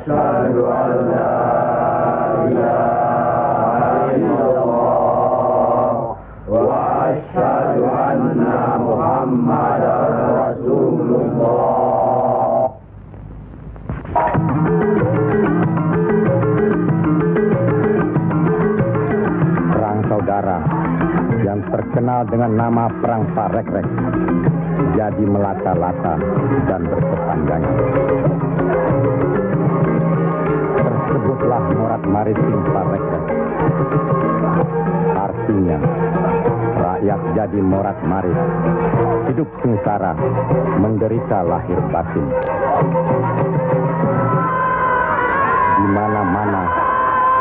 asyhadu an la ilaha illallah wa asyhadu anna Muhammadar Rasulullah. Perang saudara yang terkenal dengan nama Perang Parekrek jadi melata-lata dan berkepanjangan. Tersebutlah morat maritim Parekrek. Artinya, rakyat jadi morat marit, hidup sengsara, menderita lahir batin. Di mana-mana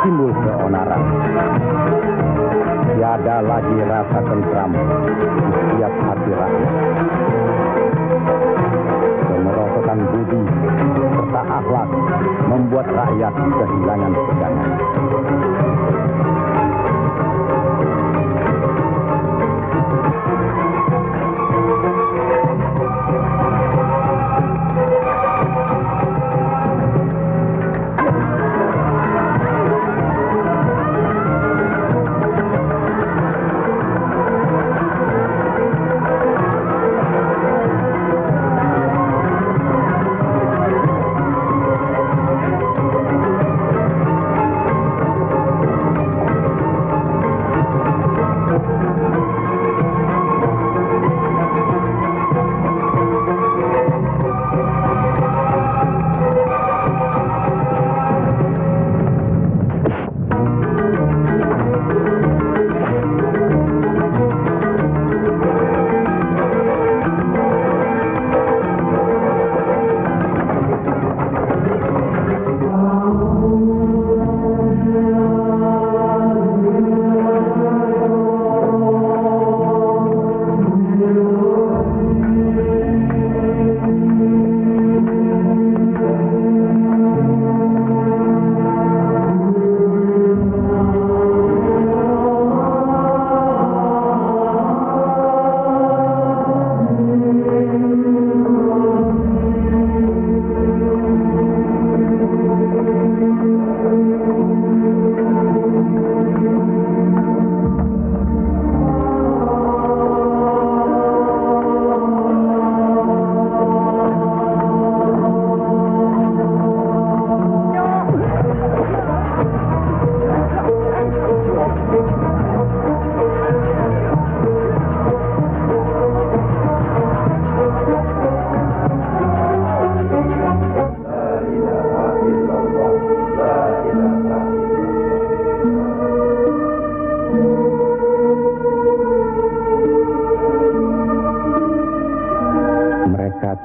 timbul keonaran. Tiada lagi rasa tentram di setiap hati rakyat. Kemerosotan budi serta akhlak membuat rakyat kehilangan pegangan.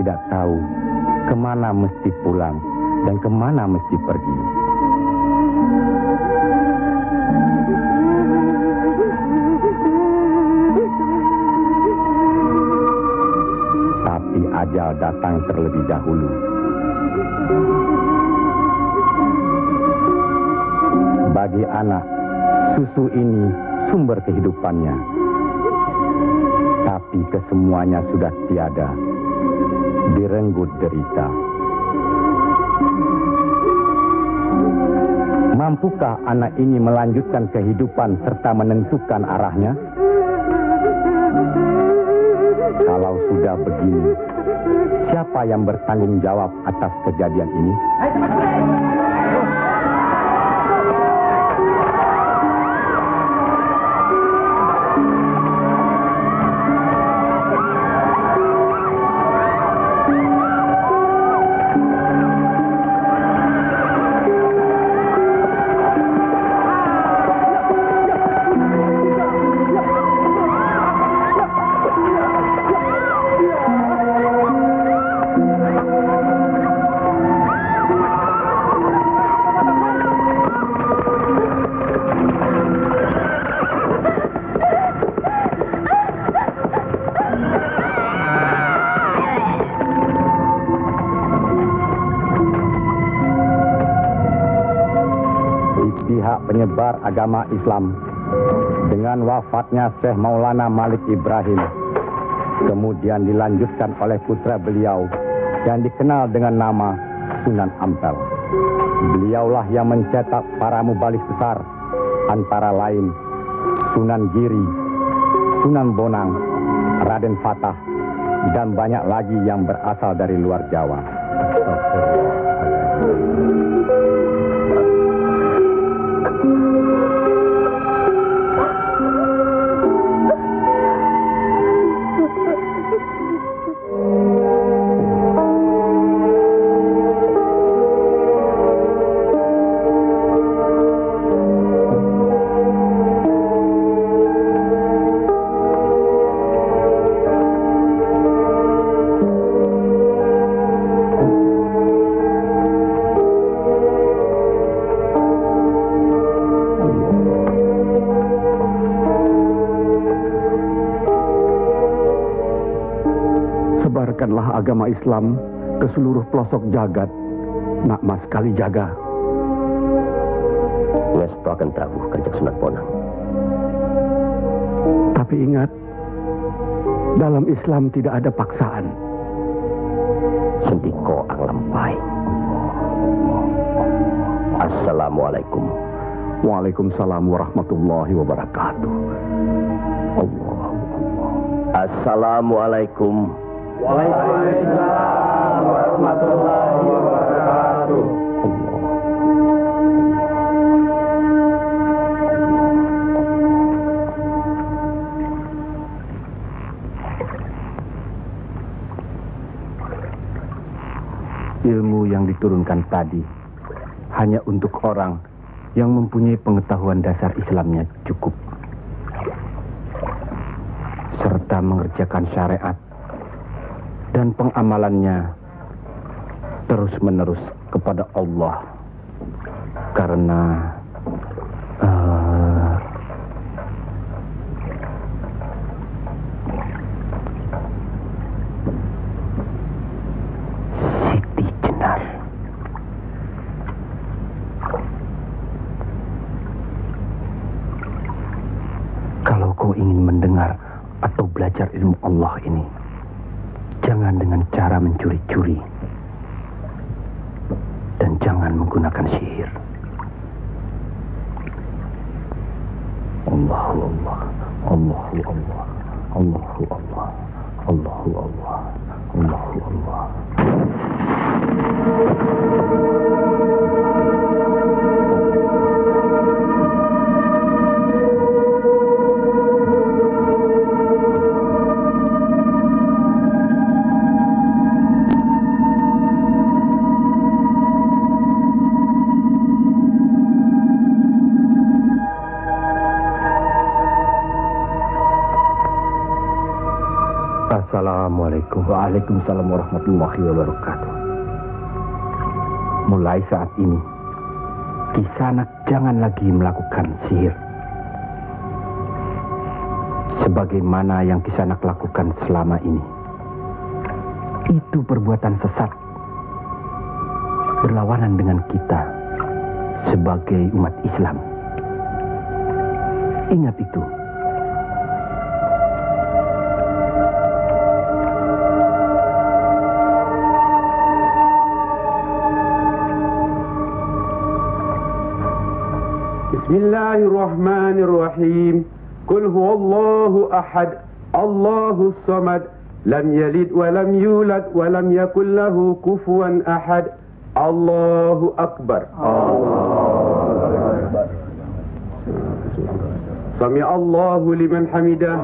Tidak tahu kemana mesti pulang dan kemana mesti pergi. Tapi ajal datang terlebih dahulu. Bagi anak, susu ini sumber kehidupannya. Tapi kesemuanya sudah tiada. Direnggut derita. Mampukah anak ini melanjutkan kehidupan serta menentukan arahnya? Kalau sudah begini, siapa yang bertanggung jawab atas kejadian ini? Penyebar agama Islam dengan wafatnya Syekh Maulana Malik Ibrahim, kemudian dilanjutkan oleh putra beliau yang dikenal dengan nama Sunan Ampel. Beliaulah yang mencetak para mubalik besar, antara lain Sunan Giri, Sunan Bonang, Raden Fatah, dan banyak lagi yang berasal dari luar Jawa. Sebarkanlah agama Islam ke seluruh pelosok jagat, Nak Mas Kalijaga. Ngesto akan trawuh Kanjeng Sunan Bonang. Tapi ingat, dalam Islam tidak ada paksaan. Sendiko ang lampay. Assalamualaikum. Waalaikumsalam warahmatullahi wabarakatuh. Allah. Assalamualaikum. Waalaikumsalam warahmatullahi wabarakatuh. Ilmu yang diturunkan tadi hanya untuk orang yang mempunyai pengetahuan dasar Islamnya cukup, serta mengerjakan syariat dan pengamalannya terus-menerus kepada Allah. Karena Siti Jenar. kalau kau ingin mendengar atau belajar ilmu Allah ini, jangan dengan cara mencuri-curi. Dan jangan menggunakan sihir. Allahu Allah, Allahu Allah, Allahu Allah, Allahu Allah, Allahu Allah. Assalamualaikum. Waalaikumsalam warahmatullahi wabarakatuh. Mulai saat ini, Kisanak jangan lagi melakukan sihir. Sebagaimana yang Kisanak lakukan selama ini. Itu perbuatan sesat. Berlawanan dengan kita sebagai umat Islam. Ingat itu. Bismillahirrahmanirrahim. Qul huwallahu ahad, Allahus samad, lam yalid wa lam yulad wa lam yakul lahu kufuwan ahad. Allahu akbar. Allahu akbar. Sami Allahu liman hamidah.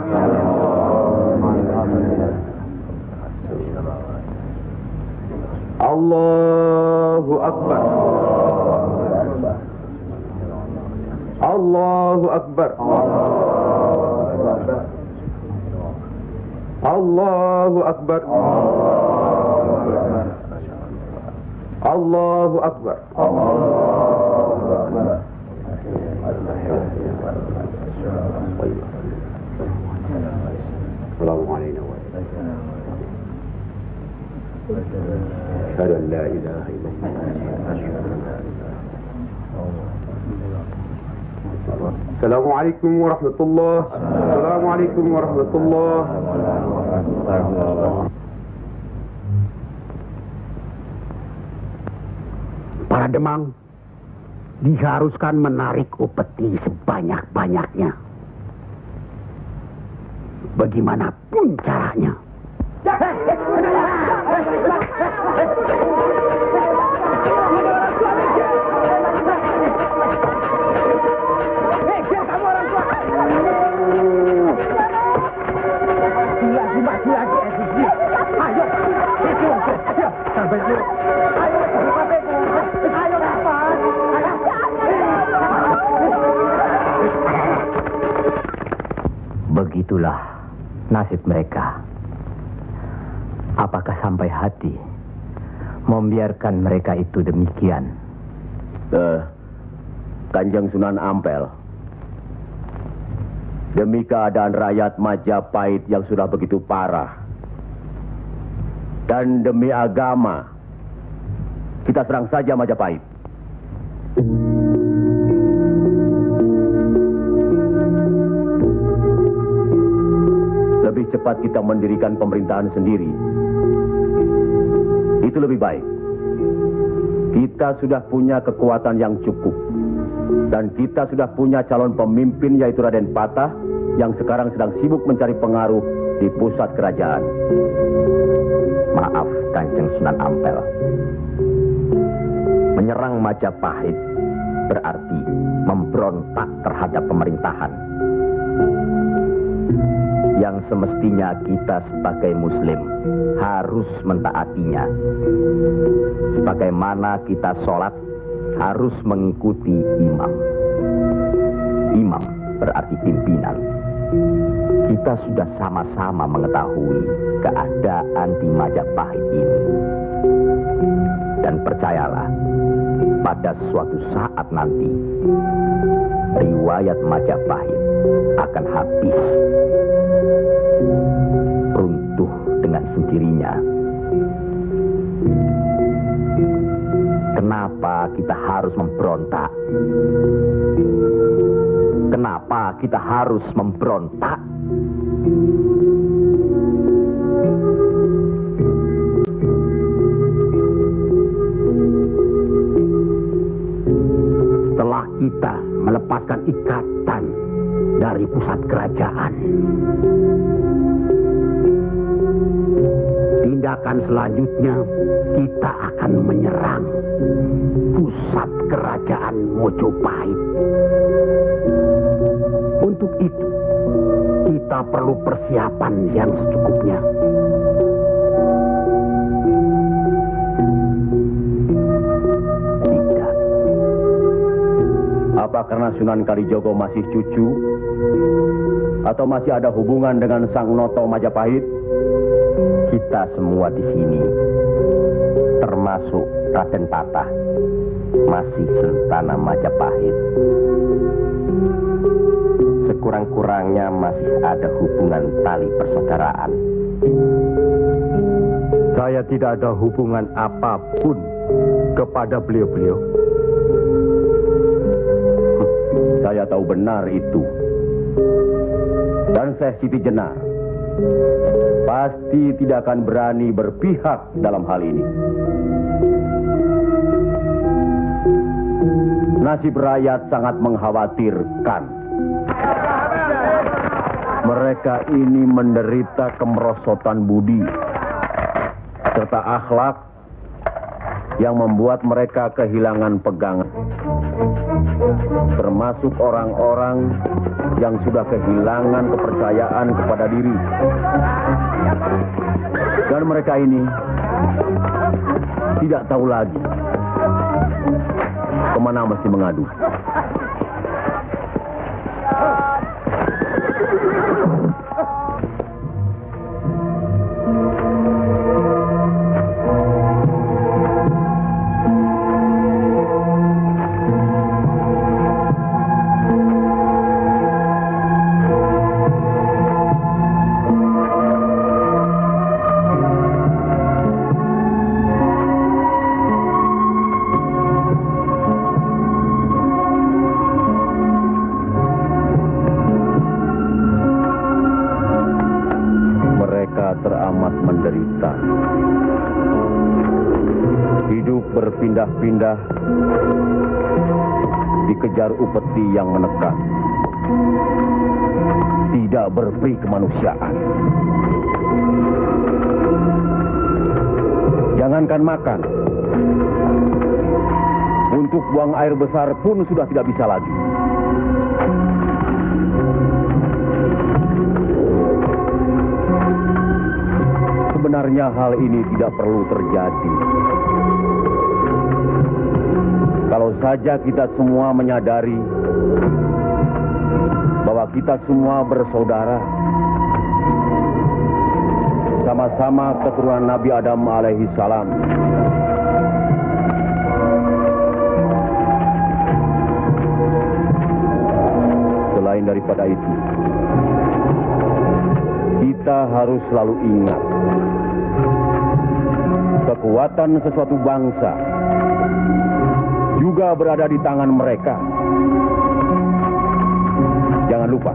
Allahu akbar. Allahu akbar. Allahu akbar. Allahu akbar. أشهد أن لا إله إلا الله. السلام عليكم ورحمة الله. السلام عليكم ورحمة الله. Para Demang diharuskan menarik upeti sebanyak-banyaknya. Bagaimanapun caranya. Begitulah nasib mereka. Apakah sampai hati membiarkan mereka itu demikian? Kanjeng Sunan Ampel, demi keadaan rakyat Majapahit yang sudah begitu parah, dan demi agama, kita serang saja Majapahit. Lebih cepat kita mendirikan pemerintahan sendiri. Itu lebih baik. Kita sudah punya kekuatan yang cukup. Dan kita sudah punya calon pemimpin yaitu Raden Patah yang sekarang sedang sibuk mencari pengaruh di pusat kerajaan. Maaf, Kanjeng Sunan Ampel. Menyerang Majapahit berarti memberontak terhadap pemerintahan. Yang semestinya kita sebagai Muslim harus mentaatinya. Sebagaimana kita sholat harus mengikuti imam. Imam berarti pimpinan. Kita sudah sama-sama mengetahui keadaan di Majapahit ini. Dan percayalah, pada suatu saat nanti, riwayat Majapahit akan habis. Runtuh dengan sendirinya. Kenapa kita harus memberontak? Kenapa kita harus memberontak? Setelah kita melepaskan ikatan dari pusat kerajaan, tindakan selanjutnya kita akan menyerang pusat kerajaan Mojopahit. Untuk itu, kita perlu persiapan yang secukupnya. Tidak. Apa karena Sunan Kalijogo masih cucu? Atau masih ada hubungan dengan Sang Noto Majapahit? Kita semua di sini, termasuk Raden Patah, masih sentana Majapahit. Sekurang-kurangnya masih ada hubungan tali persaudaraan. Saya tidak ada hubungan apapun kepada beliau-beliau. Saya tahu benar itu. Dan Syekh Siti Jenar pasti tidak akan berani berpihak dalam hal ini. Nasib rakyat sangat mengkhawatirkan. Mereka ini menderita kemerosotan budi serta akhlak yang membuat mereka kehilangan pegangan. Termasuk orang-orang yang sudah kehilangan kepercayaan kepada diri. Dan mereka ini tidak tahu lagi kemana mesti mengadu. Hidup berpindah-pindah, dikejar upeti yang menekan. Tidak berperi kemanusiaan. Jangankan makan, untuk buang air besar pun sudah tidak bisa lagi. Sebenarnya hal ini tidak perlu terjadi. Kalau saja kita semua menyadari bahwa kita semua bersaudara, sama-sama keturunan Nabi Adam alaihi salam. Selain daripada itu, kita harus selalu ingat kekuatan sesuatu bangsa juga berada di tangan mereka. Jangan lupa,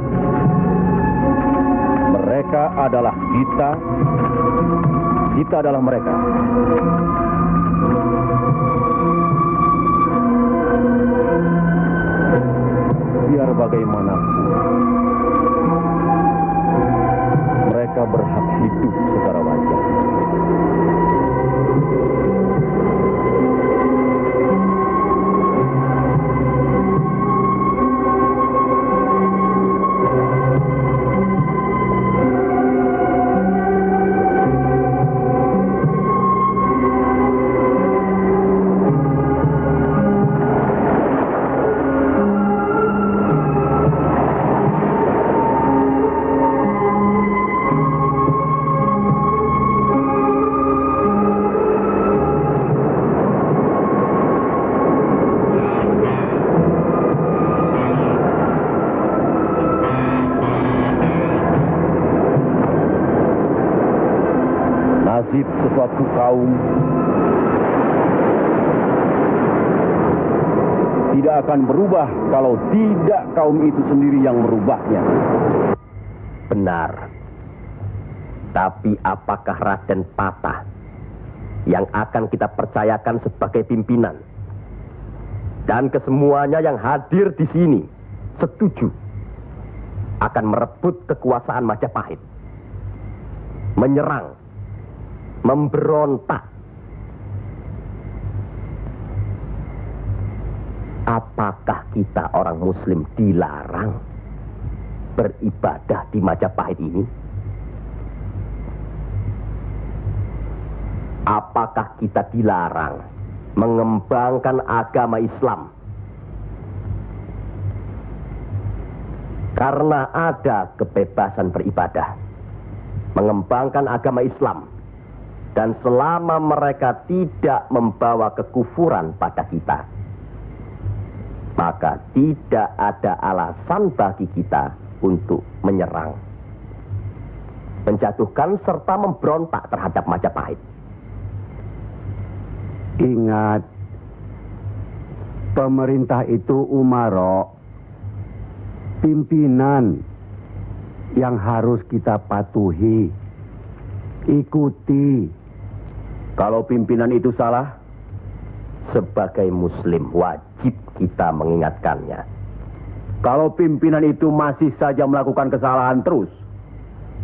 mereka adalah kita, kita adalah mereka. Biar bagaimanapun, mereka berhak hidup secara wajar. Nasib sesuatu kaum tidak akan berubah kalau tidak kaum itu sendiri yang merubahnya. Benar. Tapi apakah Raden Patah yang akan kita percayakan sebagai pimpinan? Dan kesemuanya yang hadir di sini setuju akan merebut kekuasaan Majapahit, menyerang, memberontak. Apakah kita orang Muslim dilarang beribadah di Majapahit ini? Apakah kita dilarang mengembangkan agama Islam? Karena ada kebebasan beribadah, mengembangkan agama Islam. Dan selama mereka tidak membawa kekufuran pada kita, maka tidak ada alasan bagi kita untuk menyerang, menjatuhkan serta memberontak terhadap Majapahit. Ingat, pemerintah itu umaro, pimpinan yang harus kita patuhi, ikuti. Kalau pimpinan itu salah, sebagai Muslim wajib kita mengingatkannya. Kalau pimpinan itu masih saja melakukan kesalahan terus,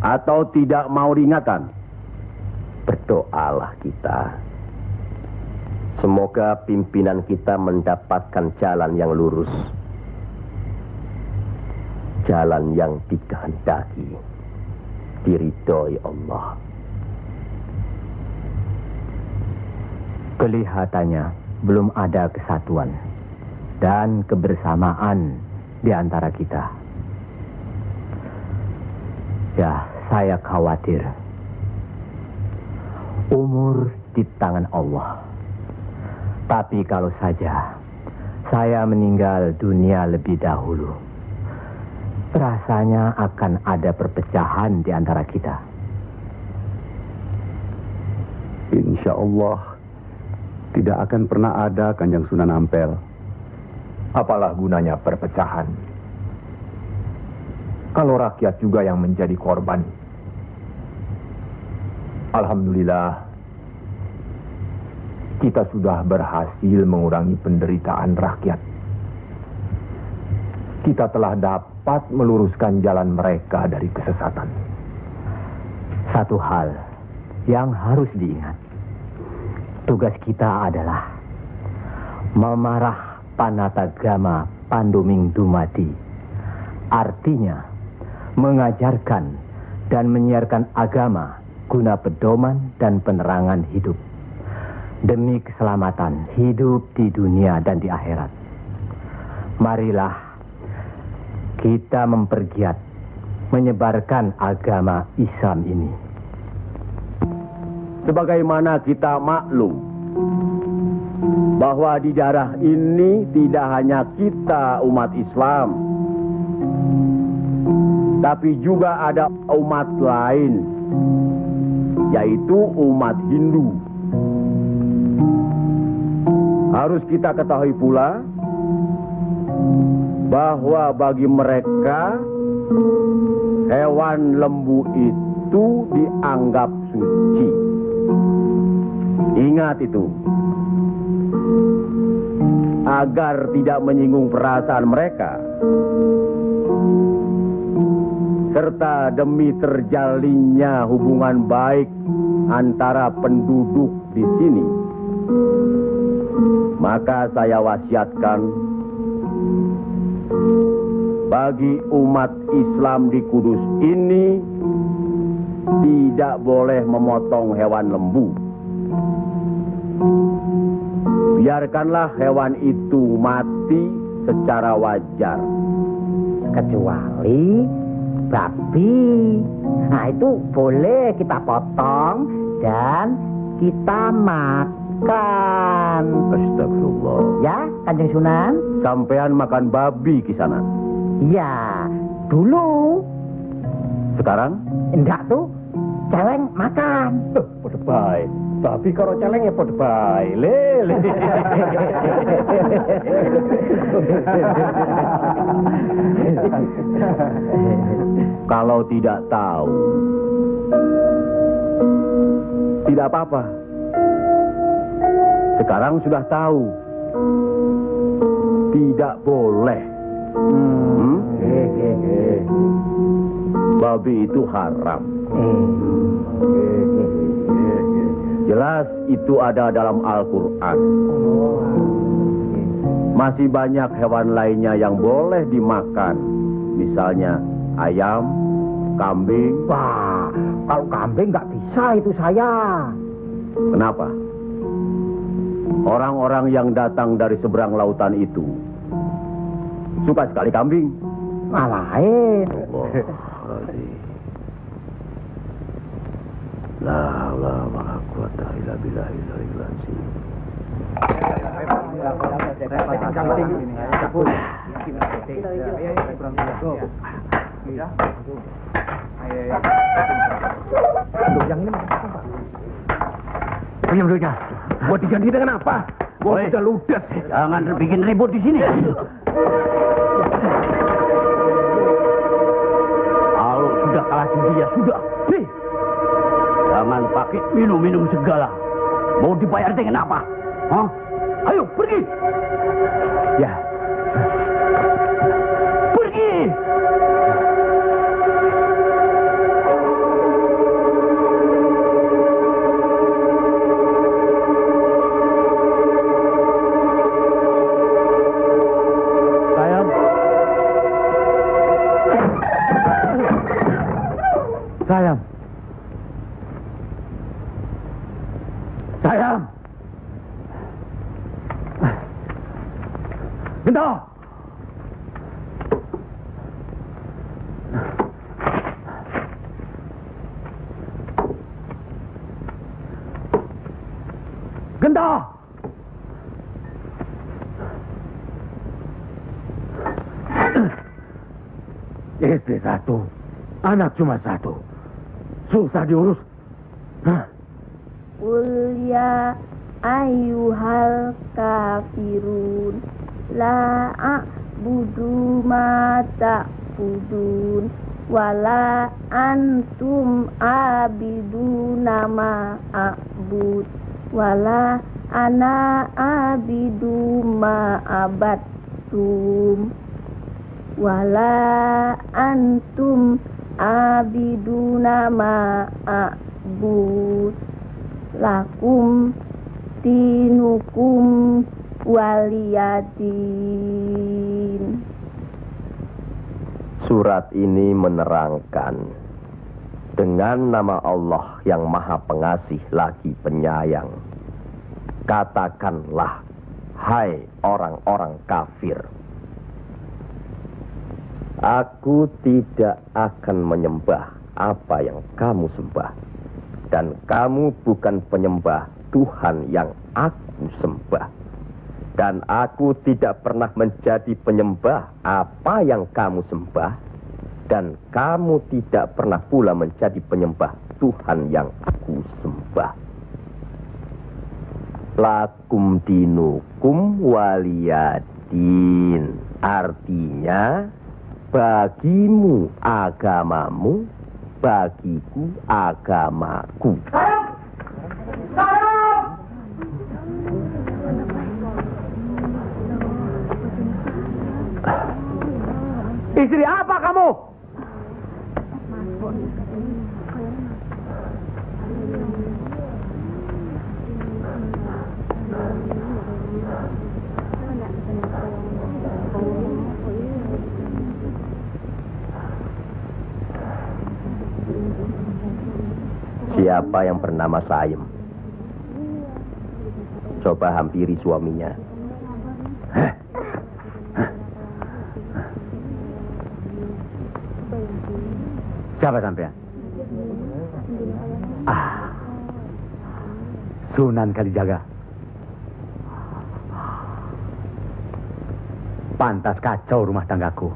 atau tidak mau diingatkan, berdoalah kita. Semoga pimpinan kita mendapatkan jalan yang lurus, jalan yang dikehendaki, diridhoi Allah. Kelihatannya belum ada kesatuan dan kebersamaan di antara kita. Ya, saya khawatir. Umur di tangan Allah. Tapi kalau saja saya meninggal dunia lebih dahulu, rasanya akan ada perpecahan di antara kita. Insya Allah tidak akan pernah ada, Kanjeng Sunan Ampel. Apalah gunanya perpecahan kalau rakyat juga yang menjadi korban? Alhamdulillah, kita sudah berhasil mengurangi penderitaan rakyat. Kita telah dapat meluruskan jalan mereka dari kesesatan. Satu hal yang harus diingat. Tugas kita adalah memarah Panatagama Panduming Dumadi. Artinya, mengajarkan dan menyiarkan agama guna pedoman dan penerangan hidup. Demi keselamatan hidup di dunia dan di akhirat. Marilah kita mempergiat menyebarkan agama Islam ini. Sebagaimana kita maklum bahwa di daerah ini tidak hanya kita umat Islam, tapi juga ada umat lain, yaitu umat Hindu. Harus kita ketahui pula bahwa bagi mereka hewan lembu itu dianggap suci. Ingat itu, agar tidak menyinggung perasaan mereka, serta demi terjalinnya hubungan baik antara penduduk di sini, maka saya wasiatkan bagi umat Islam di Kudus ini tidak boleh memotong hewan lembu. Biarkanlah hewan itu mati secara wajar. Kecuali babi. Nah, itu boleh kita potong dan kita makan. Astagfirullah. Ya, Kanjeng Sunan? Sampean makan babi Kisanak? Ya, dulu. Sekarang? Enggak tuh, celeng makan. Pada baik. Babi karo celeng ya pada baik. Lele. Kalau tidak tahu, tidak apa-apa. Sekarang sudah tahu. Tidak boleh. Babi itu haram. Jelas itu ada dalam Al-Quran. Masih banyak hewan lainnya yang boleh dimakan. Misalnya ayam, kambing. Wah, kalau kambing nggak bisa itu saya. Kenapa? Orang-orang yang datang dari seberang lautan itu suka sekali kambing. Malahin. La ilaha illa billah. Yang ini Punya duitnya. Buat diganti dengan apa? Buat udah ludes. Jangan bikin ribut di sini. Kalau sudah kalah judi ya sudah. Nih. Jangan pakai minum-minum segala. Mau dibayar dengan apa? Hah? Ayo pergi. Ya. Pergi. Sayang. Sayang. Gento. Gento. Istri satu, anak cuma satu. Susah diurus. Hah? Qul ya ayyuhal kafirun la a'budu ma ta'budun wala antum abiduna ma a'bud wala ana abidu ma abattum wala antum abiduna ma a'bud lakum dinukum waliyadin. Surat ini menerangkan dengan nama Allah yang Maha Pengasih lagi Penyayang. Katakanlah, hai orang-orang kafir, aku tidak akan menyembah apa yang kamu sembah, dan kamu bukan penyembah Tuhan yang aku sembah, dan aku tidak pernah menjadi penyembah apa yang kamu sembah, dan kamu tidak pernah pula menjadi penyembah Tuhan yang aku sembah. Lakum dinukum waliyadin, artinya bagimu agamamu, bagiku agamaku. Istri apa kamu? Siapa yang bernama Saim? Coba hampiri suaminya. Siapa sampean? Sunan Kalijaga. Pantas kacau rumah tanggaku.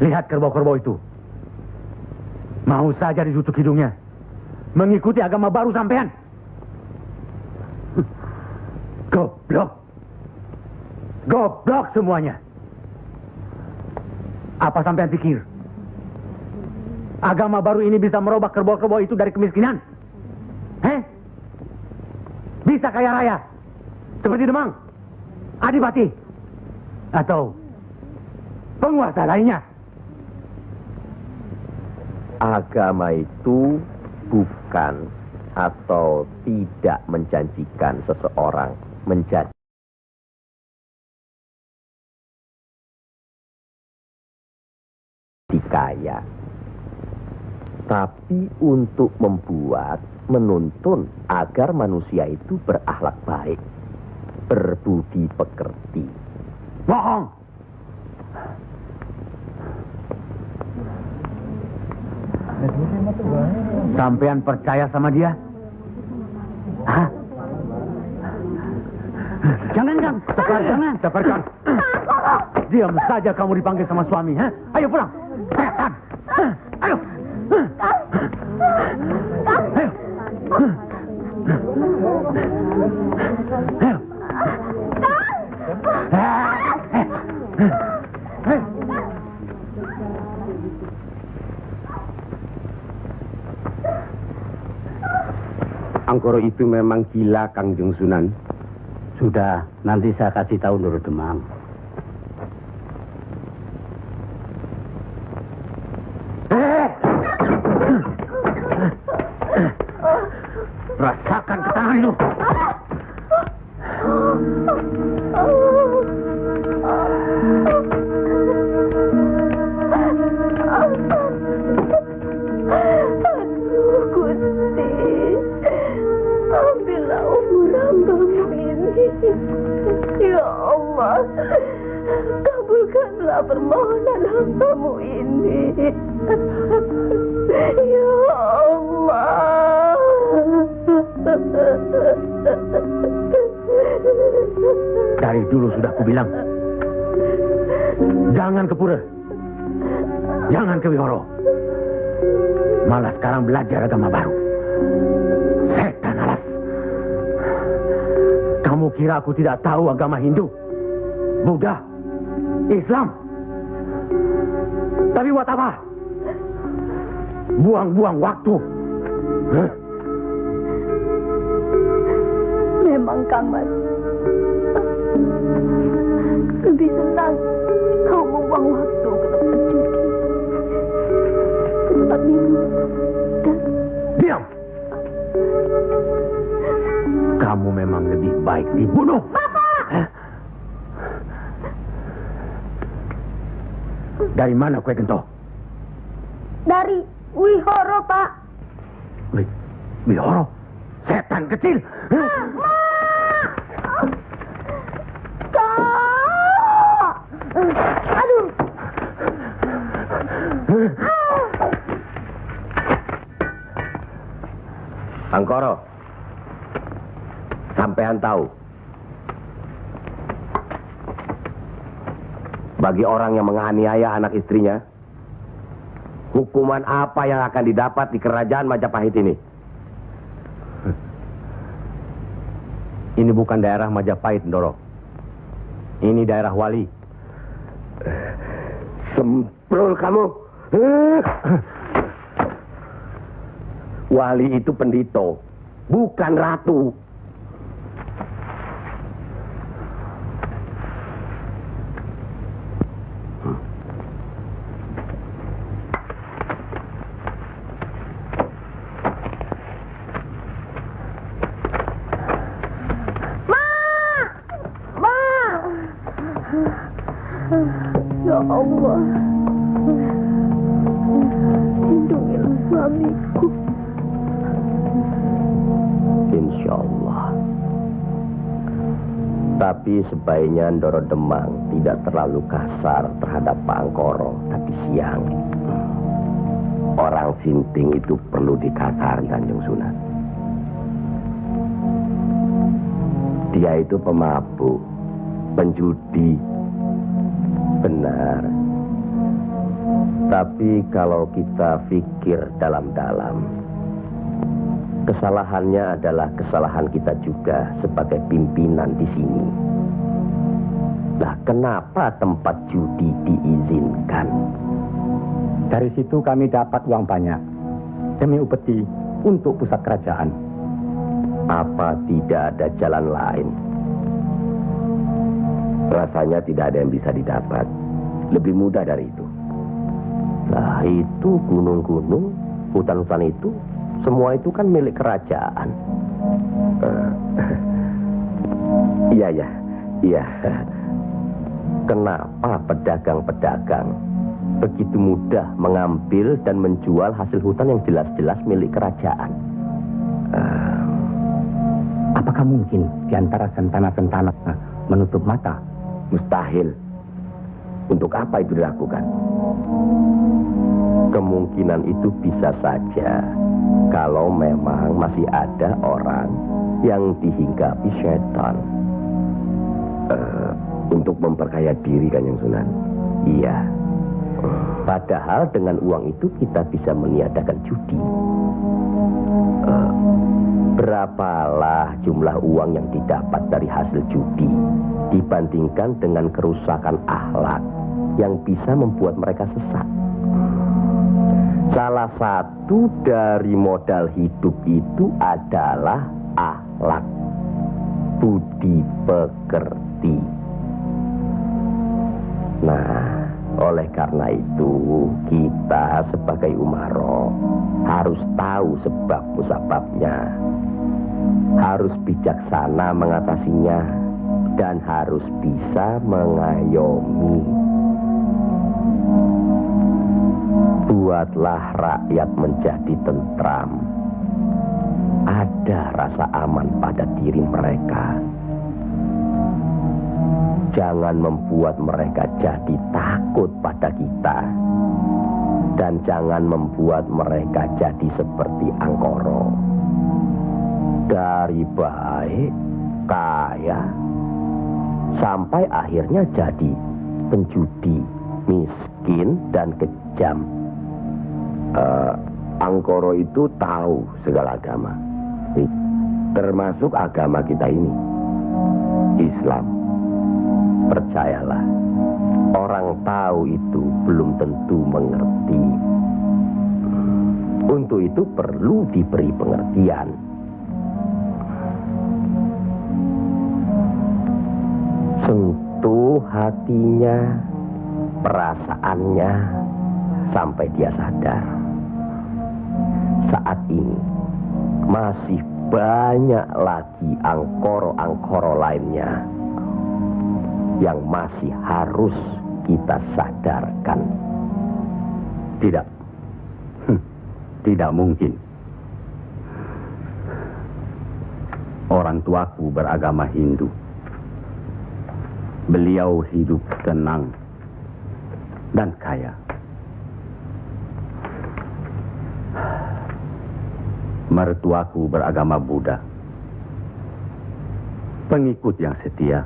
Lihat kerbau-kerbau itu. Mau saja ditutup hidungnya. Mengikuti agama baru sampean. Goblok. Goblok semuanya. Apa sampean pikir? Agama baru ini bisa merubah kerbau-kerbau itu dari kemiskinan? Bisa kaya raya? Seperti Demang? Adipati? Atau penguasa lainnya? Agama itu bukan atau tidak menjanjikan seseorang menjadi kaya, tapi untuk membuat, menuntun agar manusia itu berakhlak baik, berbudi pekerti. Bohong! Sampean percaya sama dia? Hah? Jangan, Kang. Jangan. Sabarkan. Diam saja kamu dipanggil sama suami. Ayo pulang. Ayo. Angkoro itu memang gila, Kangjeng Sunan. Sudah, nanti saya kasih tahu Nur Demang. Rasakan ketangan itu. Ya Allah, kabulkanlah permohonan hambamu ini. Ya Allah. Dari dulu sudah kubilang, jangan ke pura, jangan ke wihoro. Malah sekarang belajar agama baru. Setan alas. Kamu kira aku tidak tahu agama Hindu, Buddha, Islam? Tapi buat apa? Buang-buang waktu. menyenangkan, Mas. Lebih senang kau membuang waktu ke tempat judi, ke tempat minum, dan... Diam! Kamu memang lebih baik dibunuh. Bapak! Dari mana kue gento? Dari Wihoro, Pak. Wihoro? Setan kecil! Kak! Aduh! Angkoro, sampean tahu, bagi orang yang menganiaya anak istrinya, hukuman apa yang akan didapat di kerajaan Majapahit ini? Ini bukan daerah Majapahit, Ndoro. Ini daerah Wali. Semprol kamu. Wali itu pendito, bukan ratu. Ya Allah, lindungilah suamiku. Insya Allah. Tapi sebaiknya Ndoro Demang tidak terlalu kasar terhadap Pak Angkoro, tapi siang. Orang sinting itu perlu dikasari, Kanjeng Sunan. Dia itu pemabuk, penjudi. Benar. Tapi kalau kita pikir dalam-dalam, kesalahannya adalah kesalahan kita juga sebagai pimpinan di sini. Nah, kenapa tempat judi diizinkan? Dari situ kami dapat uang banyak demi upeti untuk pusat kerajaan. Apa tidak ada jalan lain? Rasanya tidak ada yang bisa didapat lebih mudah dari itu. Nah, itu gunung-gunung, hutan-hutan itu, semua itu kan milik kerajaan. Iya. Kenapa pedagang-pedagang begitu mudah mengambil dan menjual hasil hutan yang jelas-jelas milik kerajaan? Apakah mungkin di antara sentana-sentana menutup mata? Mustahil. Untuk apa itu dilakukan? Kemungkinan itu bisa saja kalau memang masih ada orang yang dihinggapi setan untuk memperkaya diri, Kanjeng Sunan. Iya. Padahal dengan uang itu kita bisa meniadakan judi. Berapalah jumlah uang yang didapat dari hasil judi dibandingkan dengan kerusakan akhlak yang bisa membuat mereka sesat. Salah satu dari modal hidup itu adalah akhlak, budi pekerti. Nah, oleh karena itu kita sebagai umaro harus tahu sebab musababnya, harus bijaksana mengatasinya, dan harus bisa mengayomi. Buatlah rakyat menjadi tentram. Ada rasa aman pada diri mereka. Jangan membuat mereka jadi takut pada kita. Dan jangan membuat mereka jadi seperti Angkoro. Dari baik, kaya, sampai akhirnya jadi penjudi, miskin, dan kejam. Angkoro itu tahu segala agama, termasuk agama kita ini, Islam. Percayalah, orang tahu itu belum tentu mengerti. Untuk itu perlu diberi pengertian. hatinya, perasaannya, sampai dia sadar. Saat ini masih banyak lagi angkoro-angkoro lainnya yang masih harus kita sadarkan. Tidak. Tidak mungkin. Orang tuaku beragama Hindu. Beliau hidup tenang dan kaya. Mertuaku beragama Buddha. Pengikut yang setia.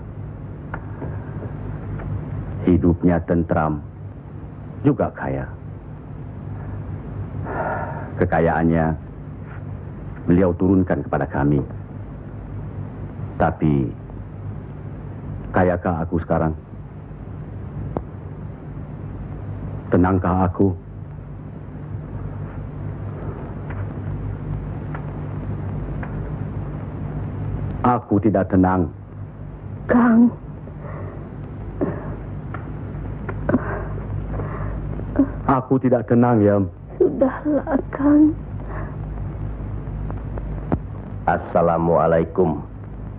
Hidupnya tentram, juga kaya. Kekayaannya beliau turunkan kepada kami. Tapi, kayakah aku sekarang? Tenangkah aku? Aku tidak tenang. Kang. Aku tidak tenang, Yam. Sudahlah, Kang. Assalamualaikum.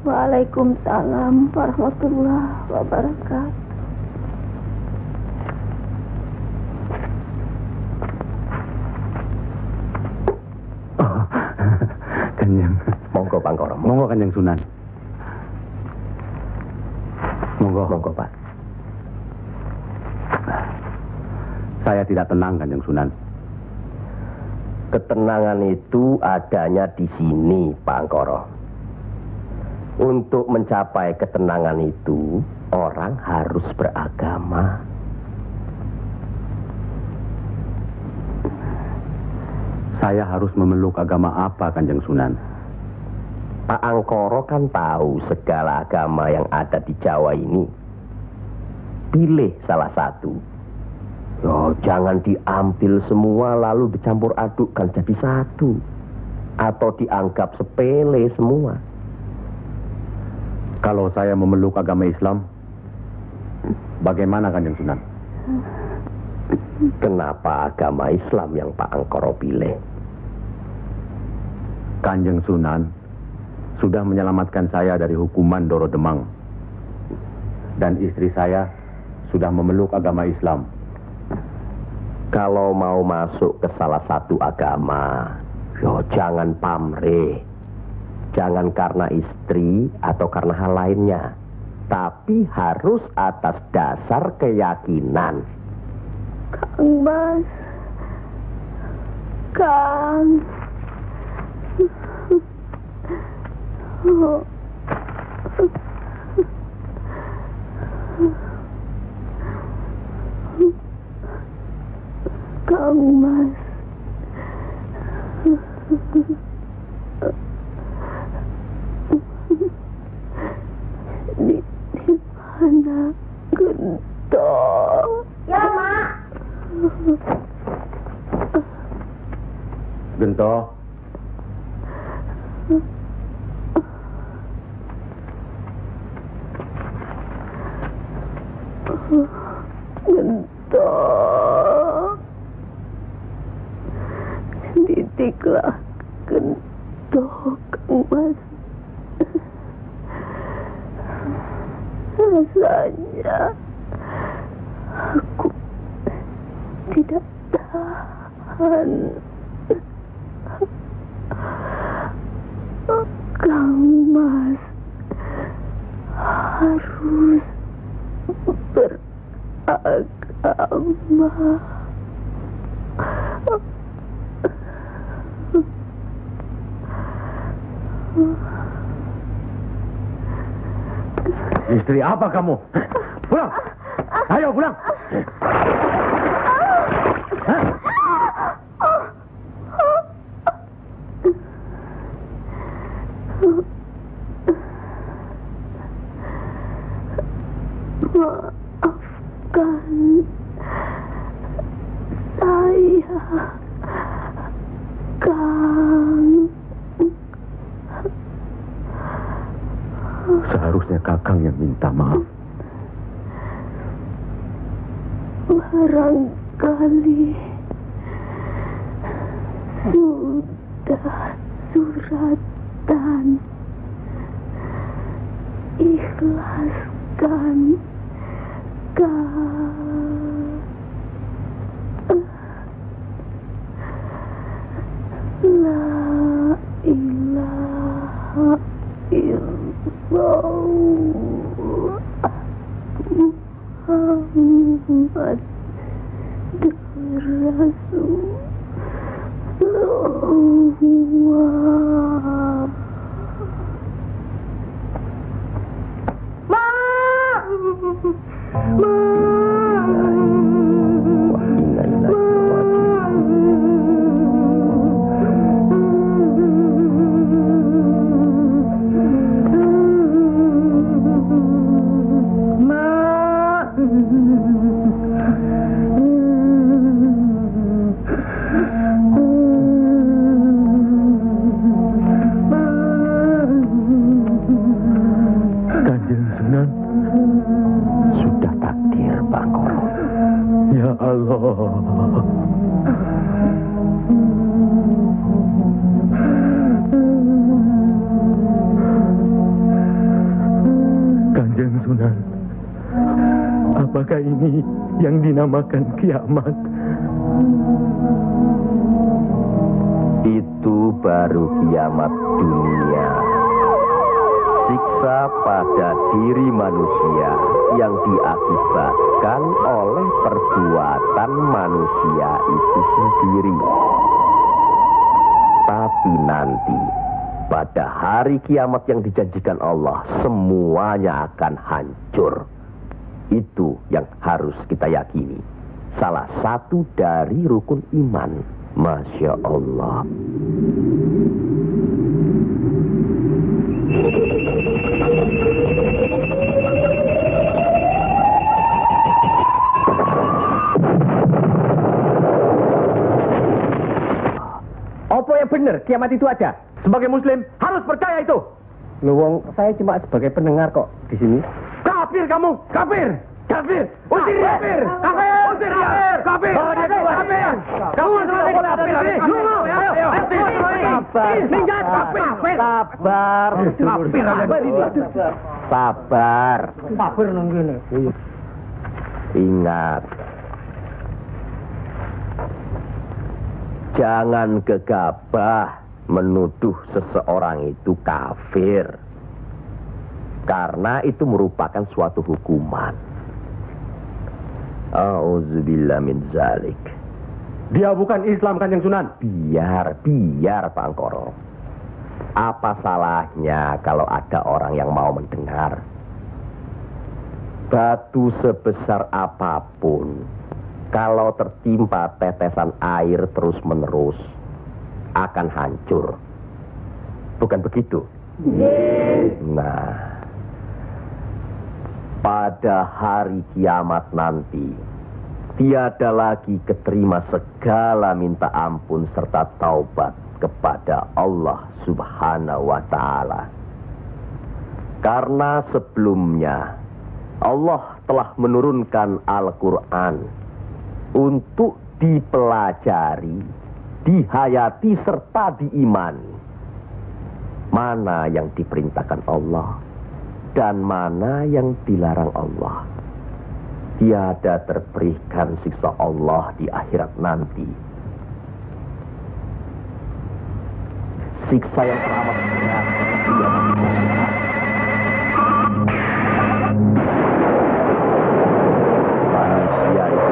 Waalaikumsalam warahmatullahi wabarakatuh. Oh, Kanjeng. Monggo, Pangkoro. Monggo, Kanjeng Sunan. Monggo. Monggo, Pak. Saya tidak tenang, Kanjeng Sunan. Ketenangan itu adanya di sini, Pak Angkoro. Untuk mencapai ketenangan itu, orang harus beragama. Saya harus memeluk agama apa, Kanjeng Sunan? Pak Angkoro kan tahu segala agama yang ada di Jawa ini. Pilih salah satu. Yo, jangan diambil semua lalu dicampur adukkan jadi satu. Atau dianggap sepele semua. Kalau saya memeluk agama Islam, bagaimana, Kanjeng Sunan? Kenapa agama Islam yang Pak Angkoro pilih? Kanjeng Sunan sudah menyelamatkan saya dari hukuman Doro Demang. Dan istri saya sudah memeluk agama Islam. Kalau mau masuk ke salah satu agama, yo jangan pamrih. Jangan karena istri atau karena hal lainnya. Tapi harus atas dasar keyakinan. Kang Mas. Kang. Kang Mas. Di mana Gento? Ya, Mak. Gento. Gento. Didiklah Gento, Kang Mas. Rasanya aku tidak tahan. Kang Mas harus beragama. Istri apa kamu? Pulang! Ayo pulang! Hah? Maafkan saya, Kang. Seharusnya Kakang yang minta maaf. barangkali sudah suratan. Ikhlaskan La ilaha illallah Muhammad Rasulullah. Kanjeng Sunan, Sudah takdir, Bangkoro. ya Allah. Kanjeng Sunan, apakah ini yang dinamakan kiamat? Itu baru kiamat dunia. Siksa pada diri manusia yang diakibatkan oleh perbuatan manusia itu sendiri. Tapi nanti, pada hari kiamat yang dijanjikan Allah, semuanya akan hancur. Itu yang harus kita yakini. Salah satu dari rukun iman. Masya Allah. Apa yang benar? Kiamat itu ada. Sebagai muslim harus percaya itu. Loh, wong, saya cuma sebagai pendengar kok di sini. Kafir kamu, kafir. Kafir. Usir dia. Kafir. Usir dia. Kafir. Kafir. Kamu selesai kafir. Sabar. Minggat kafir. Sabar. Kafir ini. Sabar. Kafir nunggu ini. Ingat. Jangan gegabah menuduh seseorang itu kafir. Karena itu merupakan suatu hukuman. A'udzubillah min zalik. Dia bukan Islam, Kanjeng Sunan. Biar Bangkoro. Apa salahnya kalau ada orang yang mau mendengar? Batu sebesar apapun, kalau tertimpa tetesan air terus-menerus, akan hancur. Bukan begitu? Nah, pada hari kiamat nanti, tiada lagi keterima segala minta ampun serta taubat kepada Allah Subhanahu wa Ta'ala. Karena sebelumnya Allah telah menurunkan Al-Quran untuk dipelajari, dihayati serta diimani. Mana yang diperintahkan Allah dan mana yang dilarang Allah. Tiada terberikan siksa Allah di akhirat nanti. Siksa yang teramat berat. Manusia itu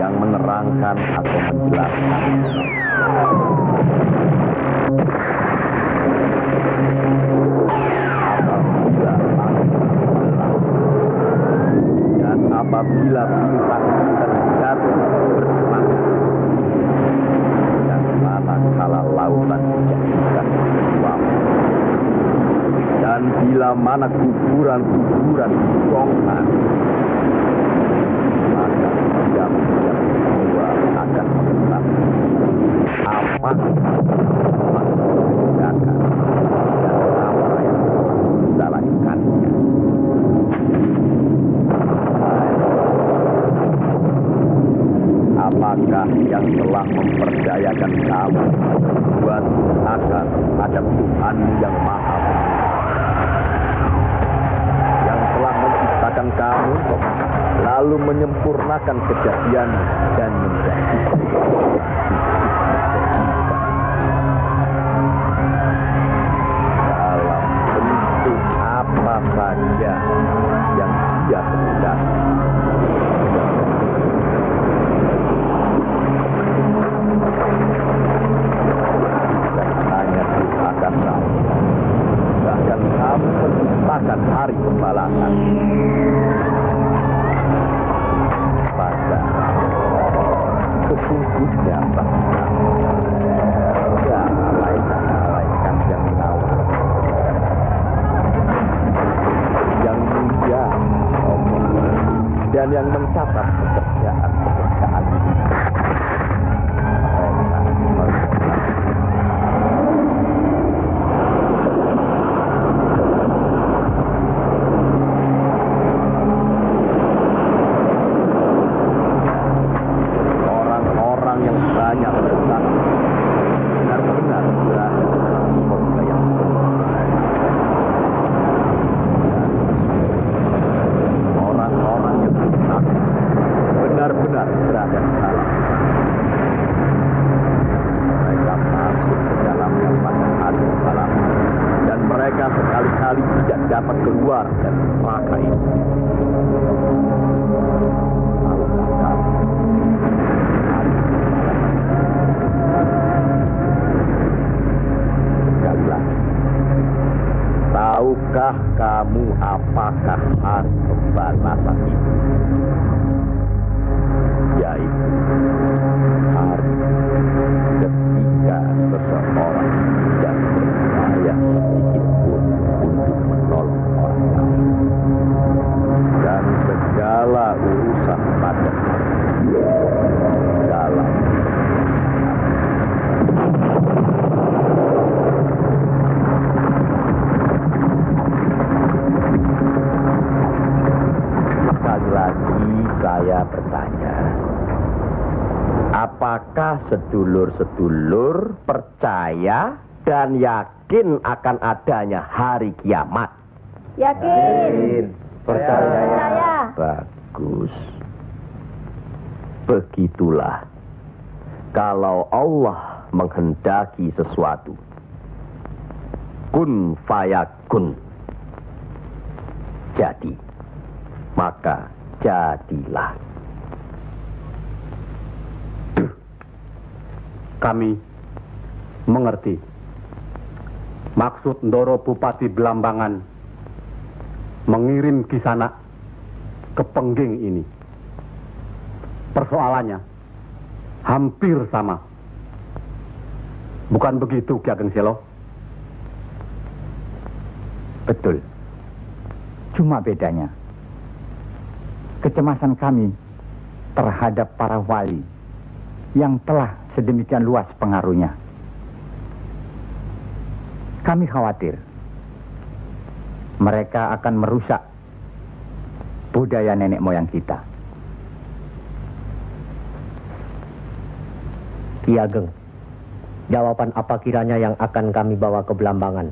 yang menerangkan atau menjelaskan. Apabila bintang-bintang jatuh bersemangat dan manakala lautan dijadikan uap, dan bila mana kuburan-kuburan dibongkar, maka diam-diam semua akan mengetahui apa yang telah dikerjakan dan apa yang telah dilakukannya. Siapakah yang telah memperdayakan kamu buat akan ada Tuhan yang Maha Penyayang, yang telah menciptakan kamu lalu menyempurnakan kejadian dan menjadikan dalam bentuk apa saja yang Dia kehendaki. Bahkan kamu menciptakan hari pembalasan. Padahal sesungguhnya ada malaikat yang mengawal, yang mulia dan yang mencatat pekerjaan-pekerjaan benar-benar berada di dalam. Mereka masuk ke dalamnya pada hari pembalasan, dan mereka sekali-kali tidak dapat keluar dari neraka itu. Sekali lagi, tahukah kamu apakah hari pembalasan itu? Yaitu hari ketika seseorang tidak berupaya sedikit pun untuk menolong orang lain, dan segala urusan pada dalam sekali lagi saya bertanya, apakah sedulur-sedulur percaya dan yakin akan adanya hari kiamat? Yakin. Percaya. Bagus. Begitulah. Kalau Allah menghendaki sesuatu, kun fayakun, jadi, maka jadilah. Kami mengerti maksud Ndoro Bupati Belambangan mengirim Kisanak ke Pengging ini. Persoalannya hampir sama. Bukan begitu, Ki Ageng Selo? Betul. Cuma bedanya, kecemasan kami terhadap para wali yang telah sedemikian luas pengaruhnya. Kami khawatir mereka akan merusak budaya nenek moyang kita. Ki Ageng, jawaban apa kiranya yang akan kami bawa ke Belambangan?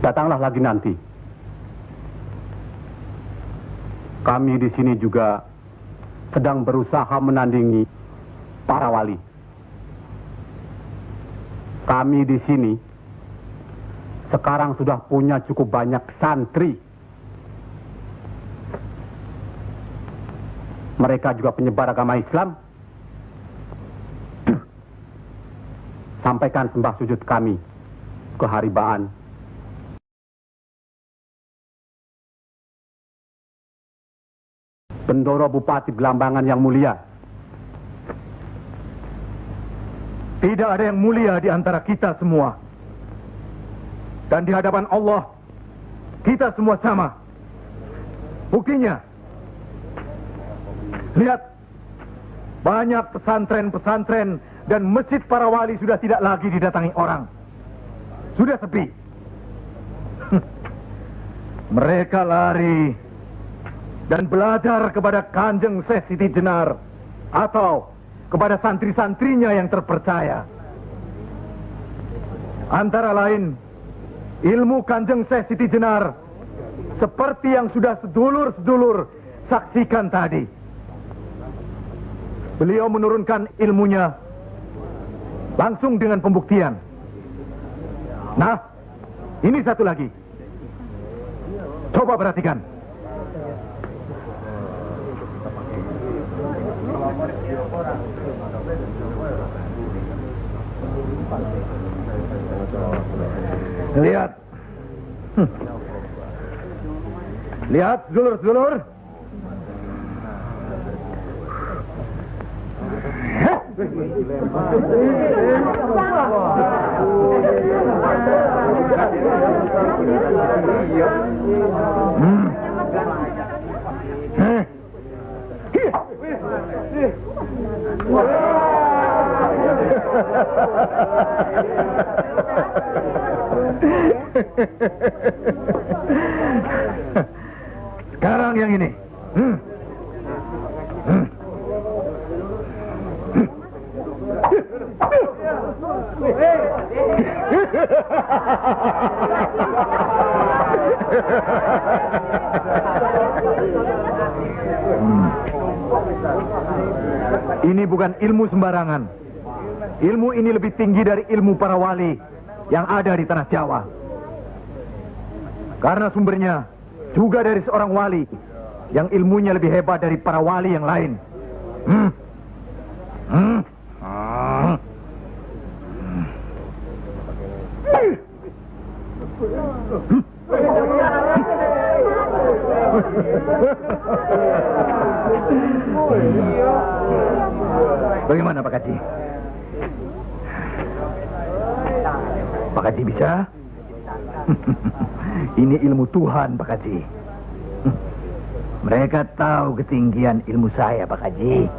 Datanglah lagi nanti. Kami di sini juga sedang berusaha menandingi para wali. Kami di sini sekarang sudah punya cukup banyak santri. Mereka juga penyebar agama Islam. Sampaikan sembah sujud kami ke Haribaan. Bendoro Bupati Belambangan yang mulia. Tidak ada yang mulia di antara kita semua. Dan di hadapan Allah, kita semua sama. Buktinya, lihat Banyak pesantren-pesantren dan masjid para wali sudah tidak lagi didatangi orang. Sudah sepi. Mereka lari dan belajar kepada Kanjeng Syekh Siti Jenar atau kepada santri-santrinya yang terpercaya. Antara lain, ilmu Kanjeng Syekh Siti Jenar seperti yang sudah sedulur-sedulur saksikan tadi. Beliau menurunkan ilmunya langsung dengan pembuktian. Nah, ini satu lagi. Coba perhatikan. Lihat. Lihat, sedulur-sedulur. Sekarang yang ini. Ini bukan ilmu sembarangan. Ilmu ini lebih tinggi dari ilmu para wali yang ada di tanah Jawa. Karena sumbernya juga dari seorang wali yang ilmunya lebih hebat dari para wali yang lain. Bagaimana Pak Haji? Pak Haji bisa? Ini ilmu Tuhan Pak Haji. Mereka tahu ketinggian ilmu saya Pak Haji.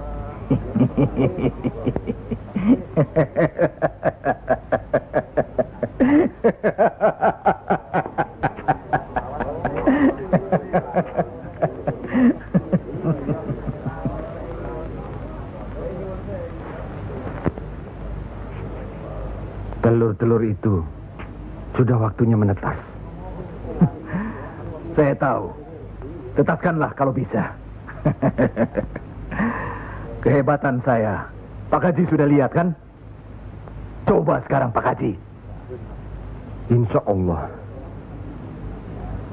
Telur-telur itu sudah waktunya menetas. Saya tahu. Tetaskanlah kalau bisa. Kehebatan saya, Pak Haji sudah lihat kan? Coba sekarang Pak Haji. Insya Allah.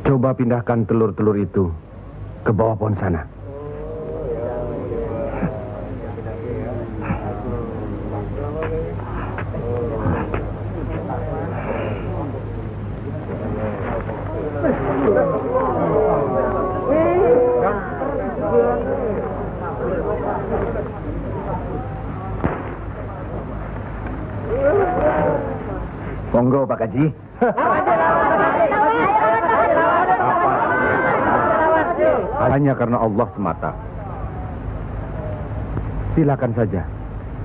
Coba pindahkan telur-telur itu ke bawah pohon sana. Monggo Pak Haji. Hanya karena Allah semata. Silakan saja.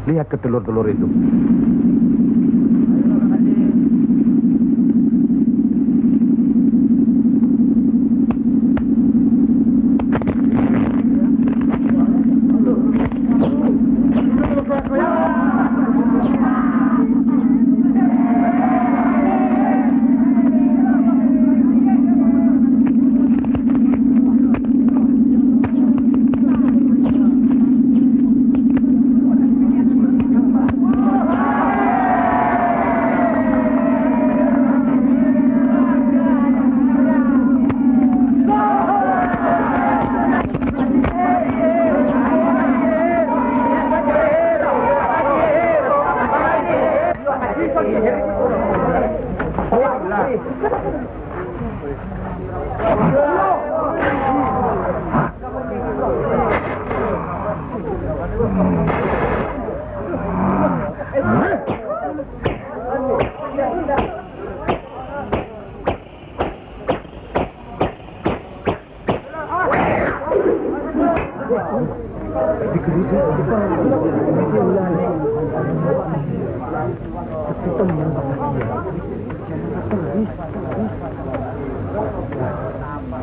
Lihat ke telur-telur itu.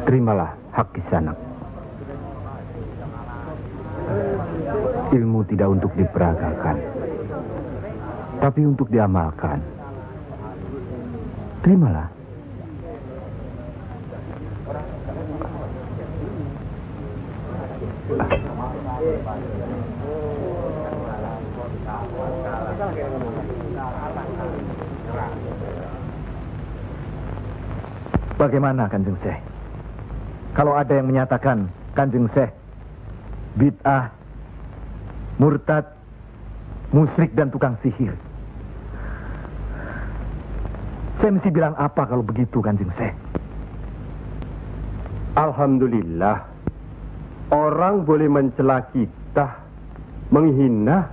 Terimalah hak Kisanak. Ilmu tidak untuk diperagakan, tapi untuk diamalkan. Terimalah. Bagaimana Kanjeng Syekh? Kalau ada yang menyatakan Kanjeng Syekh bid'ah, murtad, musyrik dan tukang sihir, saya mesti bilang apa kalau begitu Kanjeng Syekh? Alhamdulillah, orang boleh mencela kita, menghina,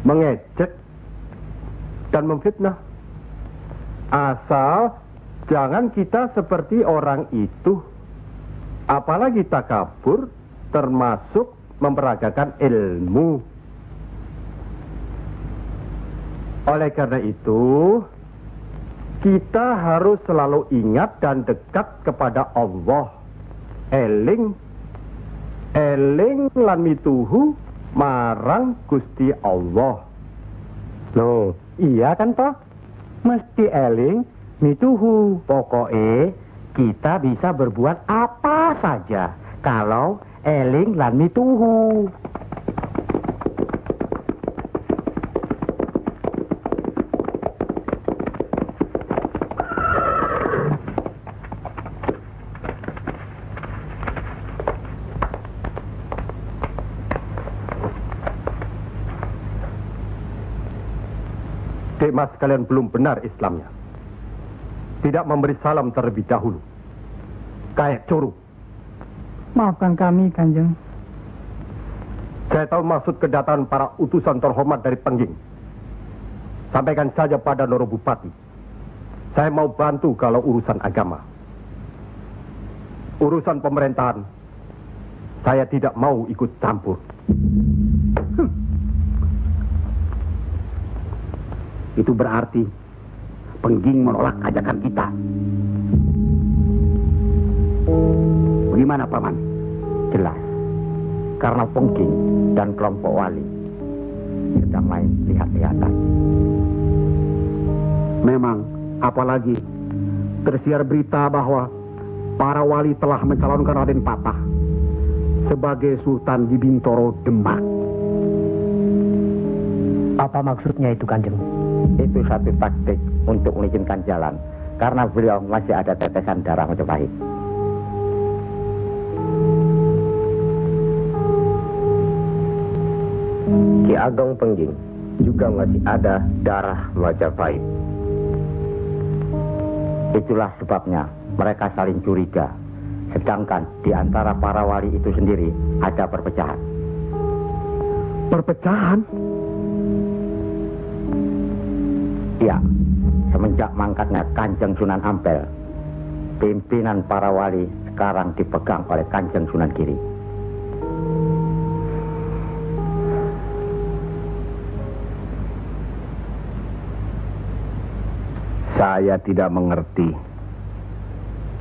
mengejek, dan memfitnah. Asal jangan kita seperti orang itu, apalagi takabur, termasuk memperagakan ilmu. Oleh karena itu, kita harus selalu ingat dan dekat kepada Allah. Eling lan mituhu marang Gusti Allah. Loh, iya kan toh? Mesti eling mituhu. Pokoknya kita bisa berbuat apa saja kalau eling lan mituhu. Mas kalian belum benar Islamnya. Tidak memberi salam terlebih dahulu. Kayak curu. Maafkan kami, Kanjeng. Saya tahu maksud kedatangan para utusan terhormat dari Pengging. Sampaikan saja pada Noro Bupati. Saya mau bantu kalau urusan agama. Urusan pemerintahan, saya tidak mau ikut campur. Itu berarti Pengging menolak ajakan kita. Bagaimana, Paman? Jelas, karena Pengging dan kelompok wali sedang main lihat-lihatan. Memang, apalagi tersiar berita bahwa para wali telah mencalonkan Raden Patah sebagai Sultan di Bintoro, Demak. Apa maksudnya itu, Kanjeng? Itu satu taktik untuk mengizinkan jalan, karena beliau masih ada tetesan darah Majapahit. Ki Ageng Pengging juga masih ada darah Majapahit. Itulah sebabnya mereka saling curiga, sedangkan di antara para wali itu sendiri ada perpecahan. Perpecahan? Ya, semenjak mangkatnya Kanjeng Sunan Ampel, pimpinan para wali sekarang dipegang oleh Kanjeng Sunan Giri. Saya tidak mengerti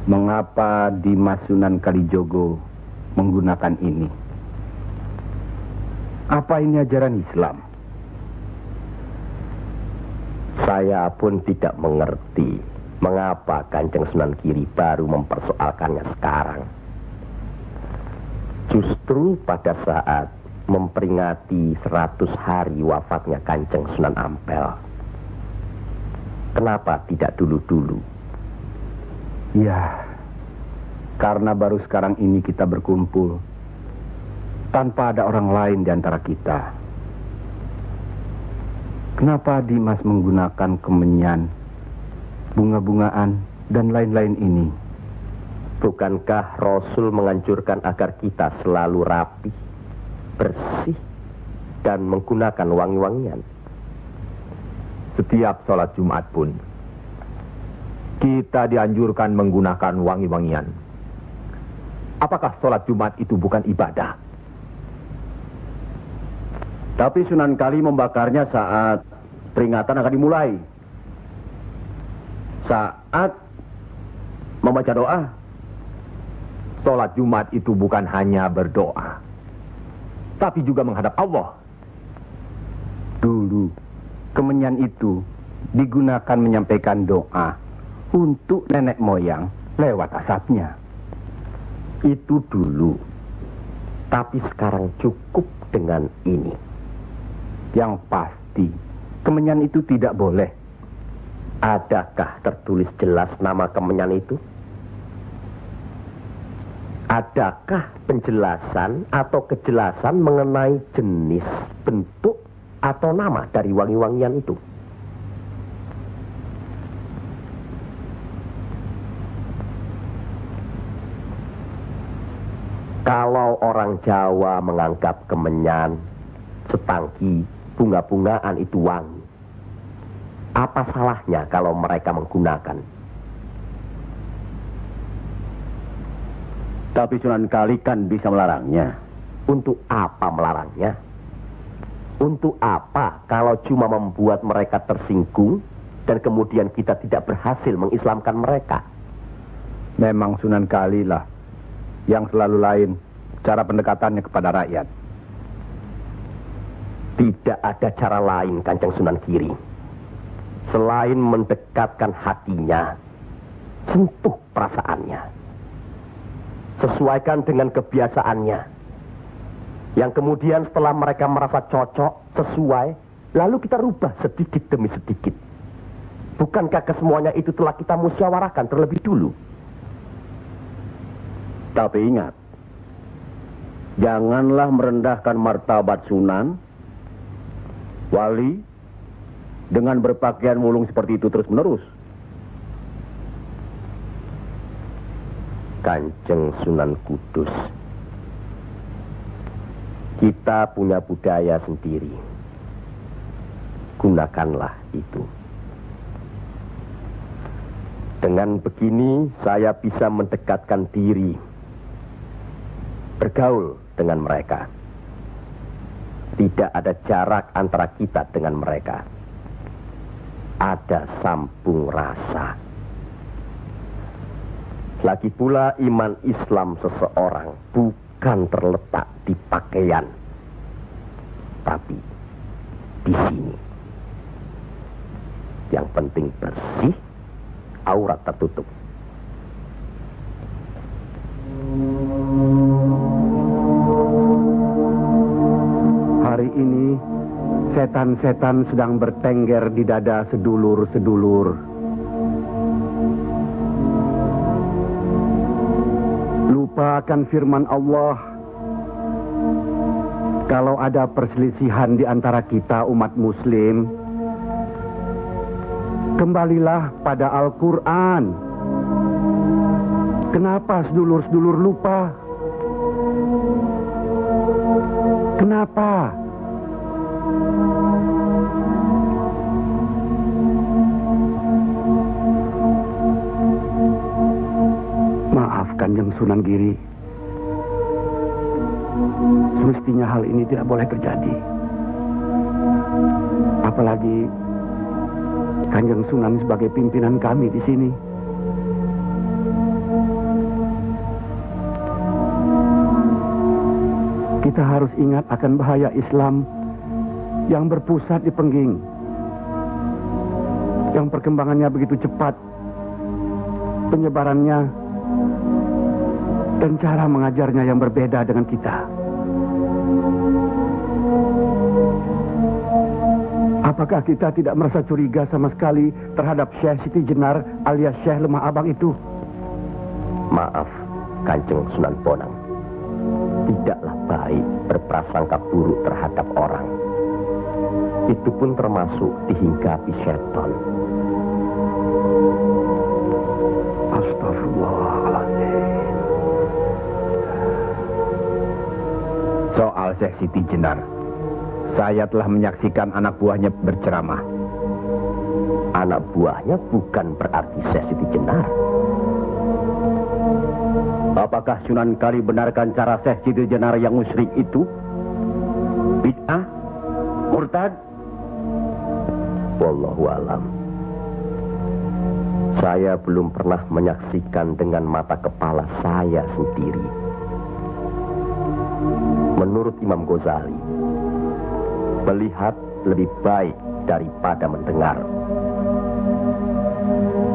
mengapa Dimas Sunan Kalijogo menggunakan ini. Apa ini ajaran Islam? Saya pun tidak mengerti mengapa Kanjeng Sunan Giri baru mempersoalkannya sekarang. Justru pada saat memperingati 100 hari wafatnya Kanjeng Sunan Ampel. Kenapa tidak dulu-dulu? Ya, karena baru sekarang ini kita berkumpul tanpa ada orang lain di antara kita. Kenapa Dimas menggunakan kemenyan, bunga-bungaan, dan lain-lain ini? Bukankah Rasul menganjurkan agar kita selalu rapi, bersih, dan menggunakan wangi-wangian? Setiap sholat Jumat pun kita dianjurkan menggunakan wangi-wangian. Apakah sholat Jumat itu bukan ibadah? Tapi Sunan Kali membakarnya saat peringatan akan dimulai. saat membaca doa. Sholat Jumat itu bukan hanya berdoa, tapi juga menghadap Allah. Dulu, kemenyan itu digunakan menyampaikan doa untuk nenek moyang lewat asapnya. Itu dulu. Tapi sekarang cukup dengan ini. Yang pasti, kemenyan itu tidak boleh. Adakah tertulis jelas nama kemenyan itu? Adakah penjelasan atau kejelasan mengenai jenis, bentuk, atau nama dari wangi-wangian itu? Kalau orang Jawa menganggap kemenyan, setangki, bunga-bungaan itu wangi, apa salahnya kalau mereka menggunakan? Tapi Sunan Kali kan bisa melarangnya. Untuk apa melarangnya? Untuk apa kalau cuma membuat mereka tersinggung dan kemudian kita tidak berhasil mengislamkan mereka? Memang Sunan Kali lah yang selalu lain cara pendekatannya kepada rakyat. Tidak ada cara lain, Kanjeng Sunan Giri, selain mendekatkan hatinya, sentuh perasaannya, sesuaikan dengan kebiasaannya, yang kemudian setelah mereka merasa cocok, sesuai, lalu kita rubah sedikit demi sedikit. Bukankah kesemuanya itu telah kita musyawarahkan terlebih dulu? Tapi ingat, janganlah merendahkan martabat Sunan Wali dengan berpakaian mulung seperti itu terus-menerus. Kanjeng Sunan Kudus, kita punya budaya sendiri. Gunakanlah itu. Dengan begini saya bisa mendekatkan diri, bergaul dengan mereka. Tidak ada jarak antara kita dengan mereka. Ada sambung rasa. Lagi pula iman Islam seseorang bukan terletak di pakaian, tapi di sini. Yang penting bersih, aurat tertutup. Hari ini setan-setan sedang bertengger di dada sedulur-sedulur. Lupakan firman Allah. Kalau ada perselisihan di antara kita umat muslim, kembalilah pada Al-Quran. Kenapa sedulur-sedulur lupa? Kenapa? Maaf Kanjeng Sunan Giri. Semestinya hal ini tidak boleh terjadi. Apalagi Kanjeng Sunan sebagai pimpinan kami di sini. Kita harus ingat akan bahaya Islam yang berpusat di Pengging, yang perkembangannya begitu cepat, penyebarannya dan cara mengajarnya yang berbeda dengan kita. Apakah kita tidak merasa curiga sama sekali terhadap Syekh Siti Jenar alias Syekh Lemah Abang itu? Maaf, Kanjeng Sunan Bonang. Tidaklah baik berprasangka buruk terhadap orang. Itu pun termasuk dihinggapi setan. Astagfirullahaladzim. Soal Syekh Siti Jenar, saya telah menyaksikan anak buahnya berceramah. Anak buahnya bukan berarti Syekh Siti Jenar. Apakah Sunan Kali benarkan cara Syekh Siti Jenar yang musyrik itu? Bid'ah? Murtad? Wallahu alam. Saya belum pernah menyaksikan dengan mata kepala saya sendiri. Menurut Imam Ghazali, melihat lebih baik daripada mendengar.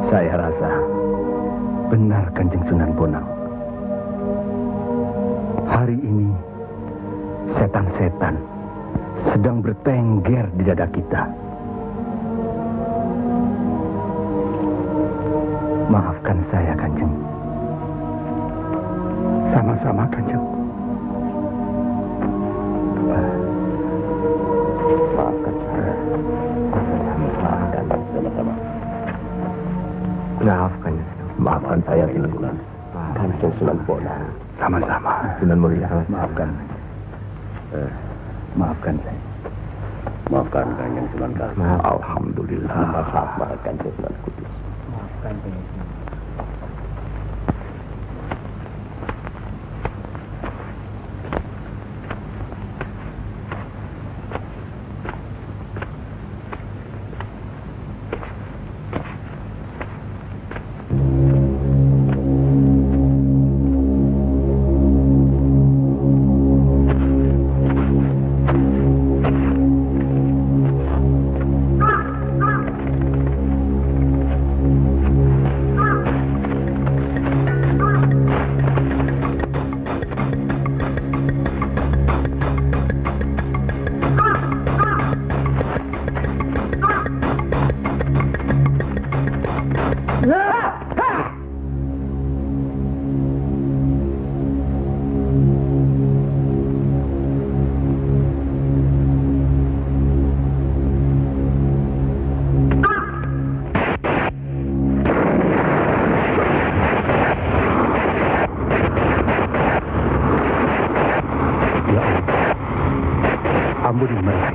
Saya rasa benar Kanjeng Sunan Bonang. Hari ini setan-setan sedang bertengger di dada kita. Maafkan saya, Kanjeng. Sama-sama, Kanjeng. Maafkan saya. Maafkan sama-sama. Maafkan saya, Sunan. Kanjeng Sunan Bonang. Sama-sama. Sunan Muria, maafkan. Maafkan saya. Maafkan Kanjeng Sunan Kudus. Alhamdulillah. Maafkan Kanjeng Sunan Kudus. Maafkan Kanjeng Sunan. Ampuni mereka.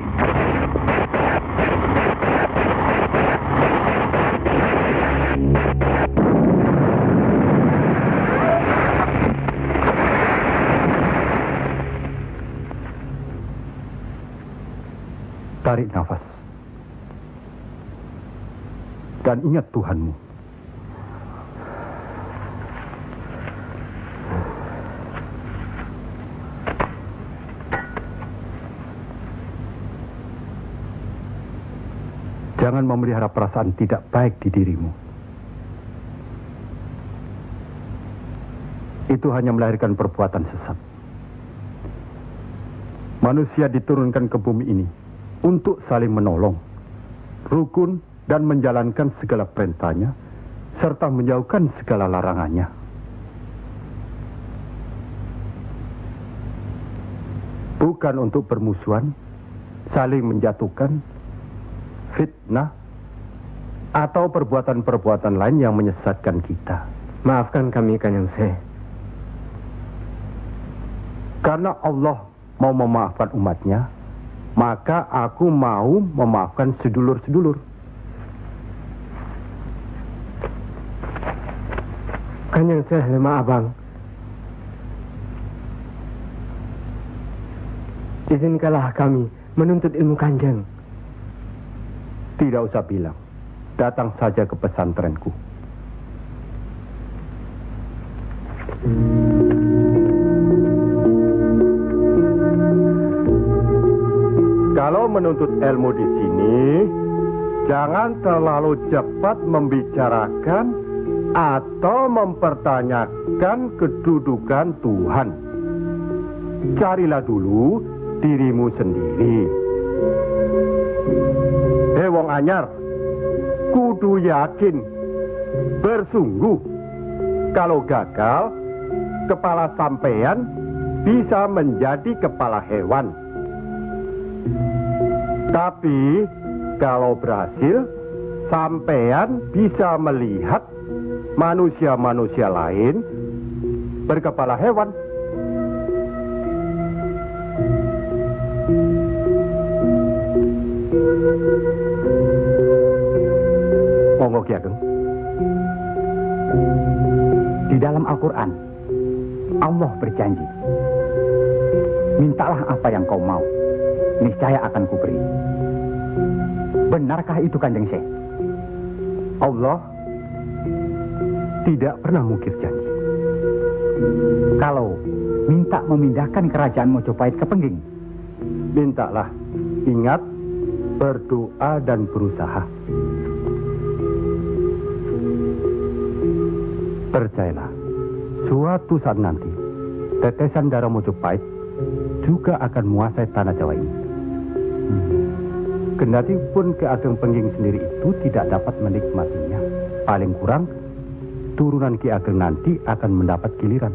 Tarik nafas. Dan ingat Tuhanmu. Jangan memelihara perasaan tidak baik di dirimu. Itu hanya melahirkan perbuatan sesat. Manusia diturunkan ke bumi ini untuk saling menolong, rukun, dan menjalankan segala perintahnya, serta menjauhkan segala larangannya. Bukan untuk bermusuhan, saling menjatuhkan, fitnah, atau perbuatan-perbuatan lain yang menyesatkan kita. Maafkan kami, Kanjeng Syekh. Karena Allah mau memaafkan umatnya, maka aku mau memaafkan sedulur-sedulur. Kanjeng Syekh lemah abang. Izinkanlah kami menuntut ilmu Kanjeng. Tidak usah bilang. Datang saja ke pesantrenku. Kalau menuntut ilmu di sini, jangan terlalu cepat membicarakan atau mempertanyakan kedudukan Tuhan. Carilah dulu dirimu sendiri. Wong anyar, kudu yakin, bersungguh. Kalau gagal, kepala sampean bisa menjadi kepala hewan. Tapi kalau berhasil, sampean bisa melihat manusia-manusia lain berkepala hewan. Monggo Ki Ageng. Di dalam Al-Quran, Allah berjanji, mintalah apa yang kau mau, niscaya akan kuberi. Benarkah itu, Kanjeng Syekh? Allah tidak pernah mungkir janji. Kalau minta memindahkan kerajaan Mojopahit ke Pengging, mintalah. Ingat, berdoa dan berusaha. Percayalah, suatu saat nanti, tetesan darah Mojopahit juga akan menguasai tanah Jawa ini. Kendati pun Ki Ageng Pengging sendiri itu tidak dapat menikmatinya, paling kurang turunan Ki Ageng nanti akan mendapat giliran.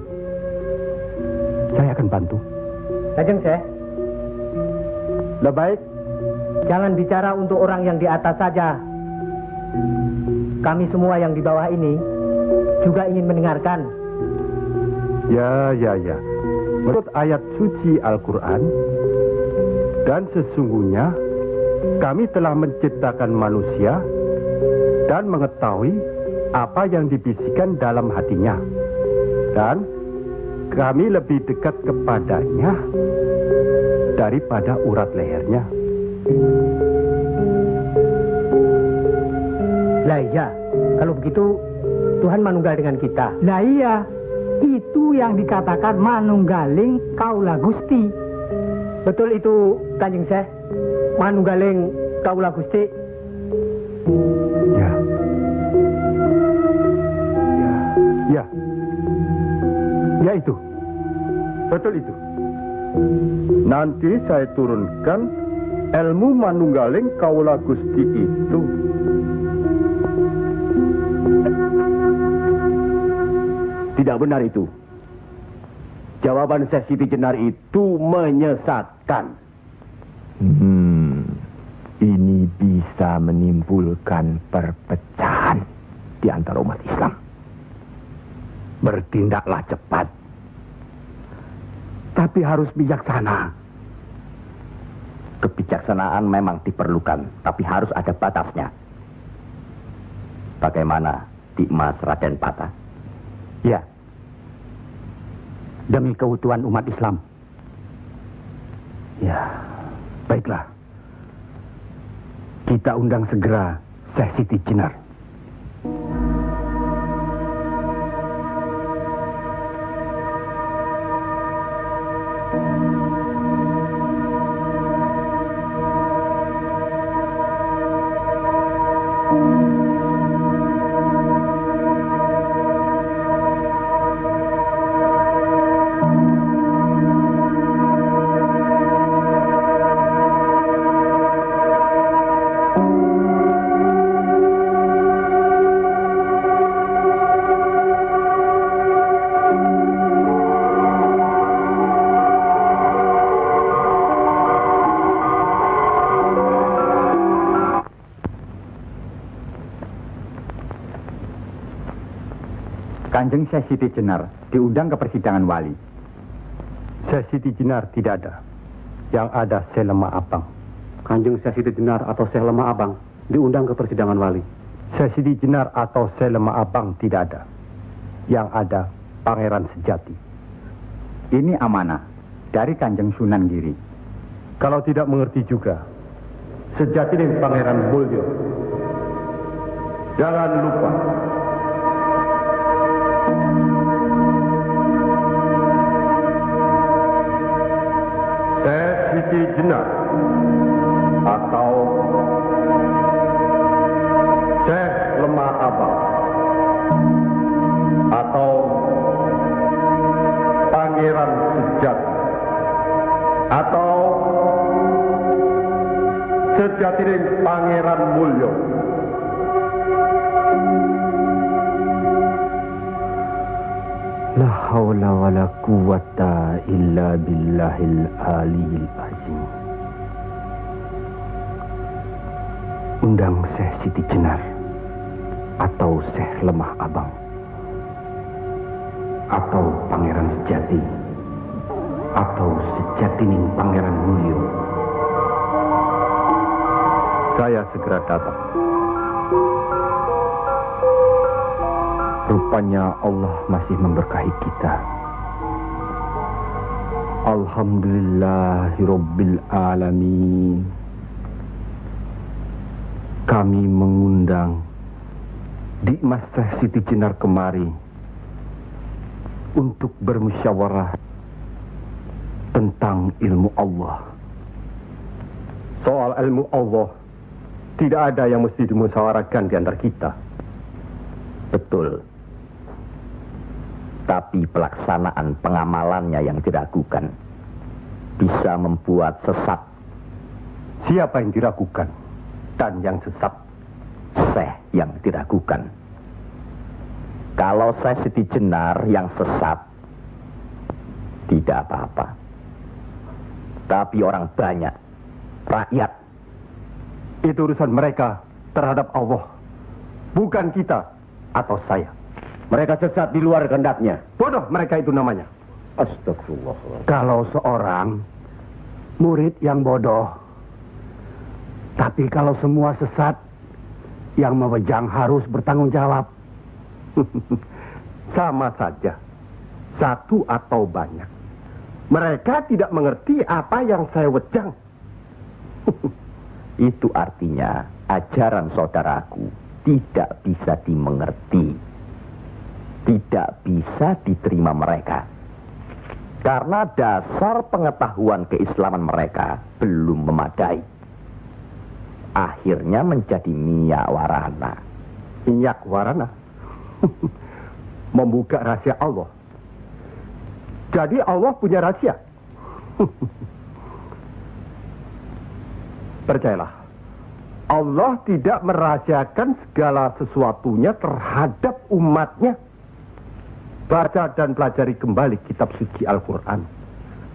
Saya akan bantu. Kanjeng Syekh, lebih baik jangan bicara untuk orang yang di atas saja. Kami semua yang di bawah ini juga ingin mendengarkan. Ya. Menurut ayat suci Al-Quran, dan sesungguhnya kami telah menciptakan manusia dan mengetahui apa yang dibisikkan dalam hatinya. Dan kami lebih dekat kepadanya daripada urat lehernya. Lah iya, kalau begitu Tuhan manunggal dengan kita. Lah iya, itu yang dikatakan manunggaling kaula Gusti. Betul itu, Kanjeng Syekh. Manunggaling kaula Gusti. Ya itu. Betul itu. Nanti saya turunkan ilmu manunggaling kaula Gusti itu. Tidak benar itu. Jawaban Syekh Siti Jenar itu menyesatkan. Ini bisa menimbulkan perpecahan di antara umat Islam. Bertindaklah cepat. Tapi harus bijaksana. Kebijaksanaan memang diperlukan, tapi harus ada batasnya. Bagaimana Dimas Raden Patah? Ya. Demi keutuhan umat Islam. Ya, baiklah. Kita undang segera Syekh Siti Jenar. Kanjeng Syekh Siti Jenar diundang ke persidangan wali. Syekh Siti Jenar tidak ada. Yang ada Syekh Lemah Abang. Kanjeng Syekh Siti Jenar atau Syekh Lemah Abang diundang ke persidangan wali. Syekh Siti Jenar atau Syekh Lemah Abang tidak ada. Yang ada Pangeran Sejati. Ini amanah dari Kanjeng Sunan Giri. Kalau tidak mengerti juga, Sejati dan Pangeran Mulyo. Jangan lupa. Syekh Siti Jenar atau Syekh Lemah Abang atau Pangeran Sejati atau Sejati dan Pangeran Mulyo. La haula wa la quwata illa billahil aliyil azim. Undang Syekh Siti Jenar atau Syekh Lemah Abang atau Pangeran Sejati atau Sejatining Pangeran Mulyo. Saya segera datang. Rupanya Allah masih memberkahi kita. Alhamdulillahirabbil alamin. Kami mengundang di Mas Siti Jenar kemari untuk bermusyawarah tentang ilmu Allah. Soal ilmu Allah, tidak ada yang mesti dimusyawarahkan di antara kita. Betul. Tapi pelaksanaan pengamalannya yang diragukan bisa membuat sesat. Siapa yang diragukan dan yang sesat? Syekh yang diragukan. Kalau Syekh Siti Jenar yang sesat, tidak apa-apa. Tapi orang banyak, rakyat, itu urusan mereka terhadap Allah, bukan kita atau saya. Mereka sesat di luar kehendaknya. Bodoh mereka itu namanya. Astagfirullah. Kalau seorang murid yang bodoh, tapi kalau semua sesat, yang mewegang harus bertanggung jawab. Sama saja, satu atau banyak. Mereka tidak mengerti apa yang saya wejang. Itu artinya ajaran saudaraku tidak bisa dimengerti, tidak bisa diterima mereka. Karena dasar pengetahuan keislaman mereka belum memadai. Akhirnya menjadi miyak warana. Minyak warana? Membuka rahasia Allah. Jadi Allah punya rahasia. Percayalah, Allah tidak merahasiakan segala sesuatunya terhadap umatnya. Baca dan pelajari kembali kitab suci Al-Quran,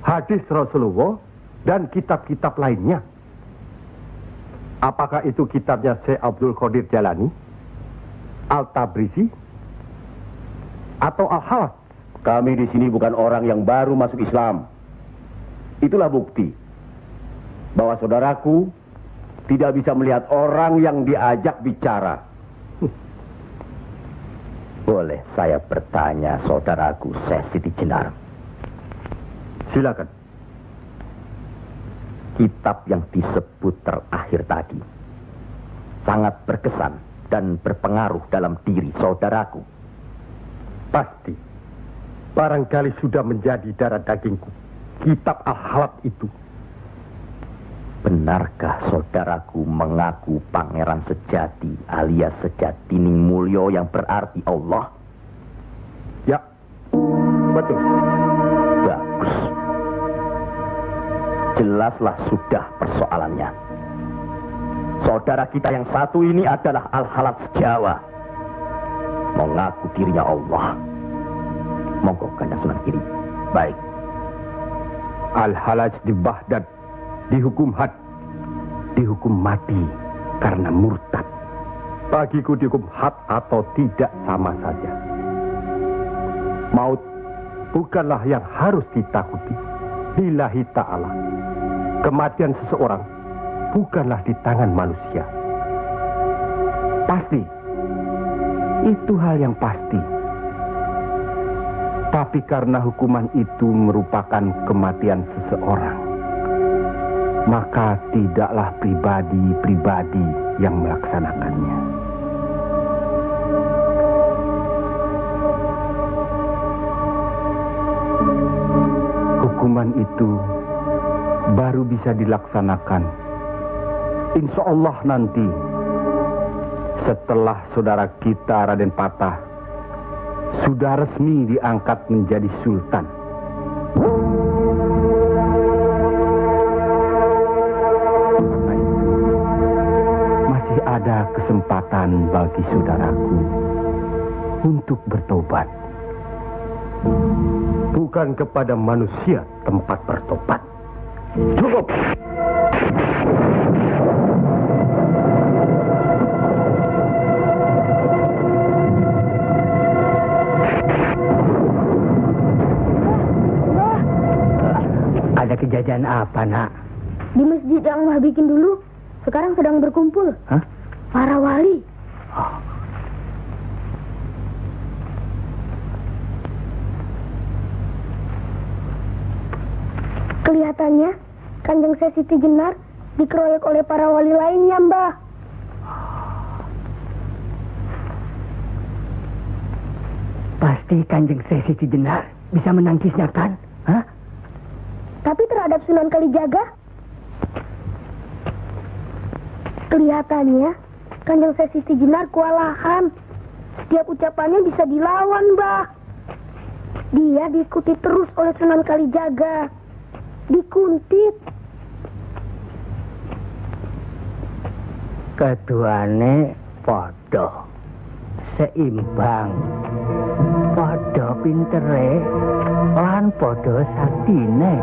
hadis Rasulullah, dan kitab-kitab lainnya. Apakah itu kitabnya Syekh Abdul Qadir Jalani, Al-Tabrizi, atau Al-Halas? Kami di sini bukan orang yang baru masuk Islam. Itulah bukti bahwa saudaraku tidak bisa melihat orang yang diajak bicara. Boleh saya bertanya, saudaraku Syekh Siti Jenar? Silakan. Kitab yang disebut terakhir tadi sangat berkesan dan berpengaruh dalam diri saudaraku. Pasti. Barangkali sudah menjadi darah dagingku. Kitab Al-Halab itu. Benarkah saudaraku mengaku pangeran sejati alias Sejatining Mulyo yang berarti Allah? Ya, betul. Bagus. Jelaslah sudah persoalannya. Saudara kita yang satu ini adalah Al-Halab Jawa. Mengaku dirinya Allah. Monggo Kanjeng Sunan Giri. Baik. Al-Halaj di Baghdad dihukum had, dihukum mati karena murtad. Bagiku dihukum had atau tidak sama saja. Maut bukanlah yang harus ditakuti. Lillahi ta'ala. Kematian seseorang bukanlah di tangan manusia. Pasti. Itu hal yang pasti. Tapi karena hukuman itu merupakan kematian seseorang, maka tidaklah pribadi-pribadi yang melaksanakannya. Hukuman itu baru bisa dilaksanakan, insya Allah nanti, setelah saudara kita Raden Patah sudah resmi diangkat menjadi sultan. Karena itu, masih ada kesempatan bagi saudaraku untuk bertobat. Bukan kepada manusia tempat bertobat. Cukup! Ada kejadian apa, Nak? Di masjid yang Mbah bikin dulu, sekarang sedang berkumpul. Hah? Para wali. Kelihatannya, Kanjeng Syekh Siti Jenar dikeroyok oleh para wali lainnya, Mbah. Pasti Kanjeng Sesi Jenar bisa menangkisnya kan? Hah? Tapi terhadap Sunan Kalijaga, kelihatannya Kanjeng Sesi Jenar kewalahan. Setiap ucapannya bisa dilawan, Mbah. Dia diikuti terus oleh Sunan Kalijaga. Dikuntit. Keduane podo seimbang, podo pintere lan podo saktine.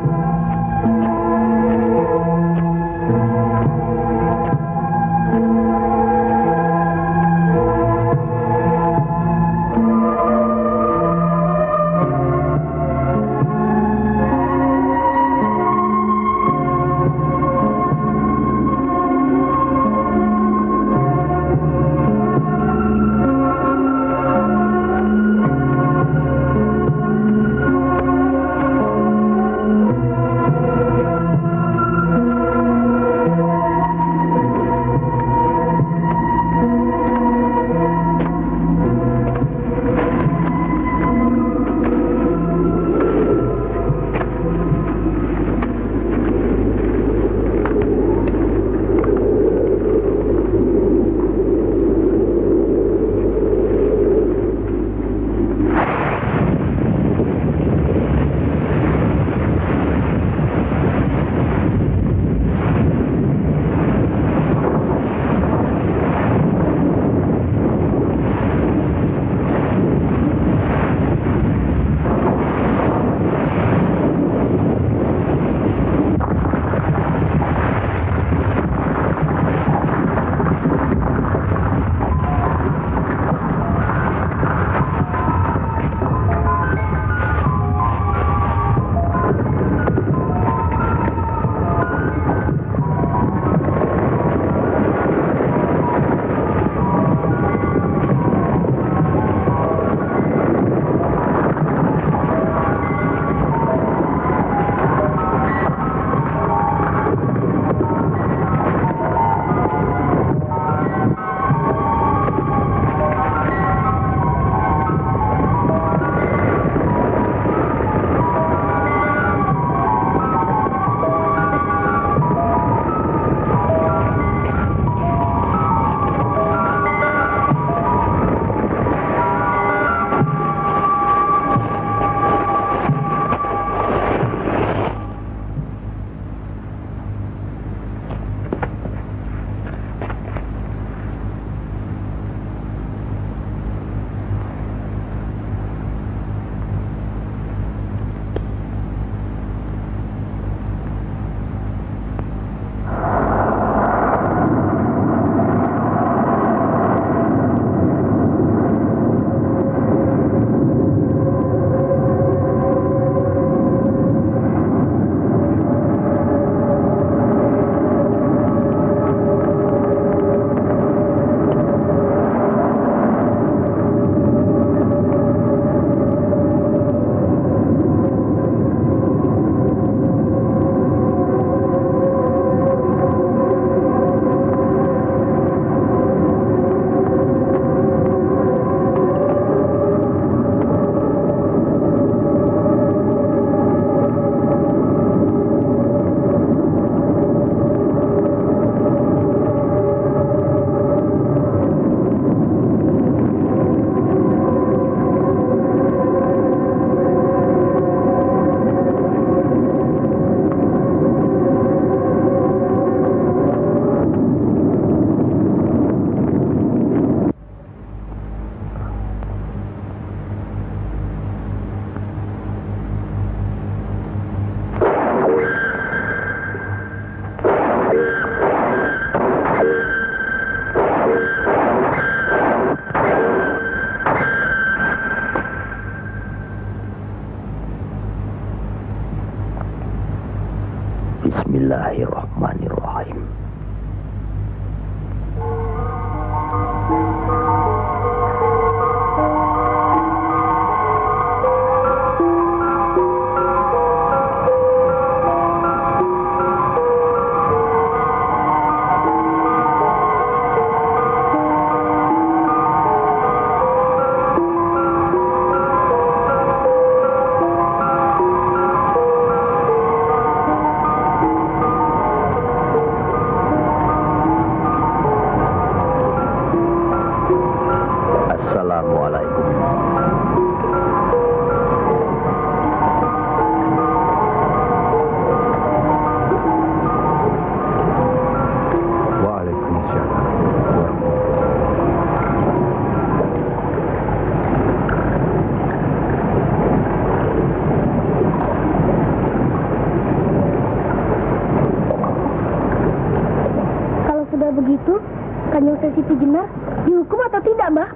Dihukum atau tidak, Mbah?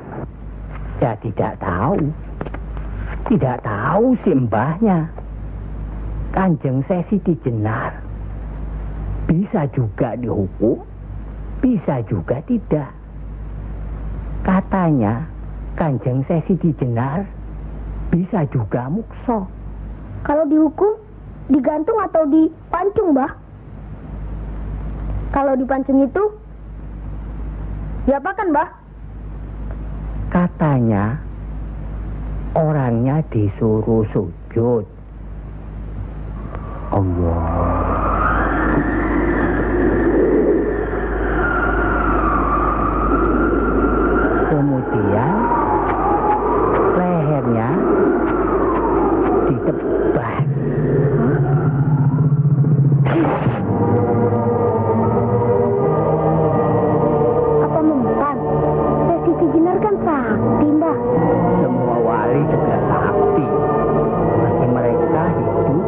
Saya tidak tahu. Tidak tahu si mbahnya. Kanjeng saya Siti Jenar. Bisa juga dihukum, bisa juga tidak. Katanya Kanjeng saya Siti Jenar bisa juga mukso. Kalau dihukum, digantung atau dipancung, Mbah? Kalau dipancung itu, diapakan, Mbah? Katanya orangnya disuruh sujud. Allah. Kemudian lehernya ditebas. Apa mempan? Siti Jenar kan sakti, Mbah. Semua wali juga sakti. Bagi mereka hidup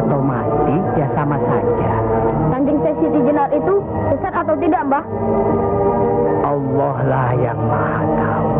atau mati ya sama saja. Kanjeng Siti Jenar itu sesat atau tidak, Mbah? Allah lah yang maha tahu.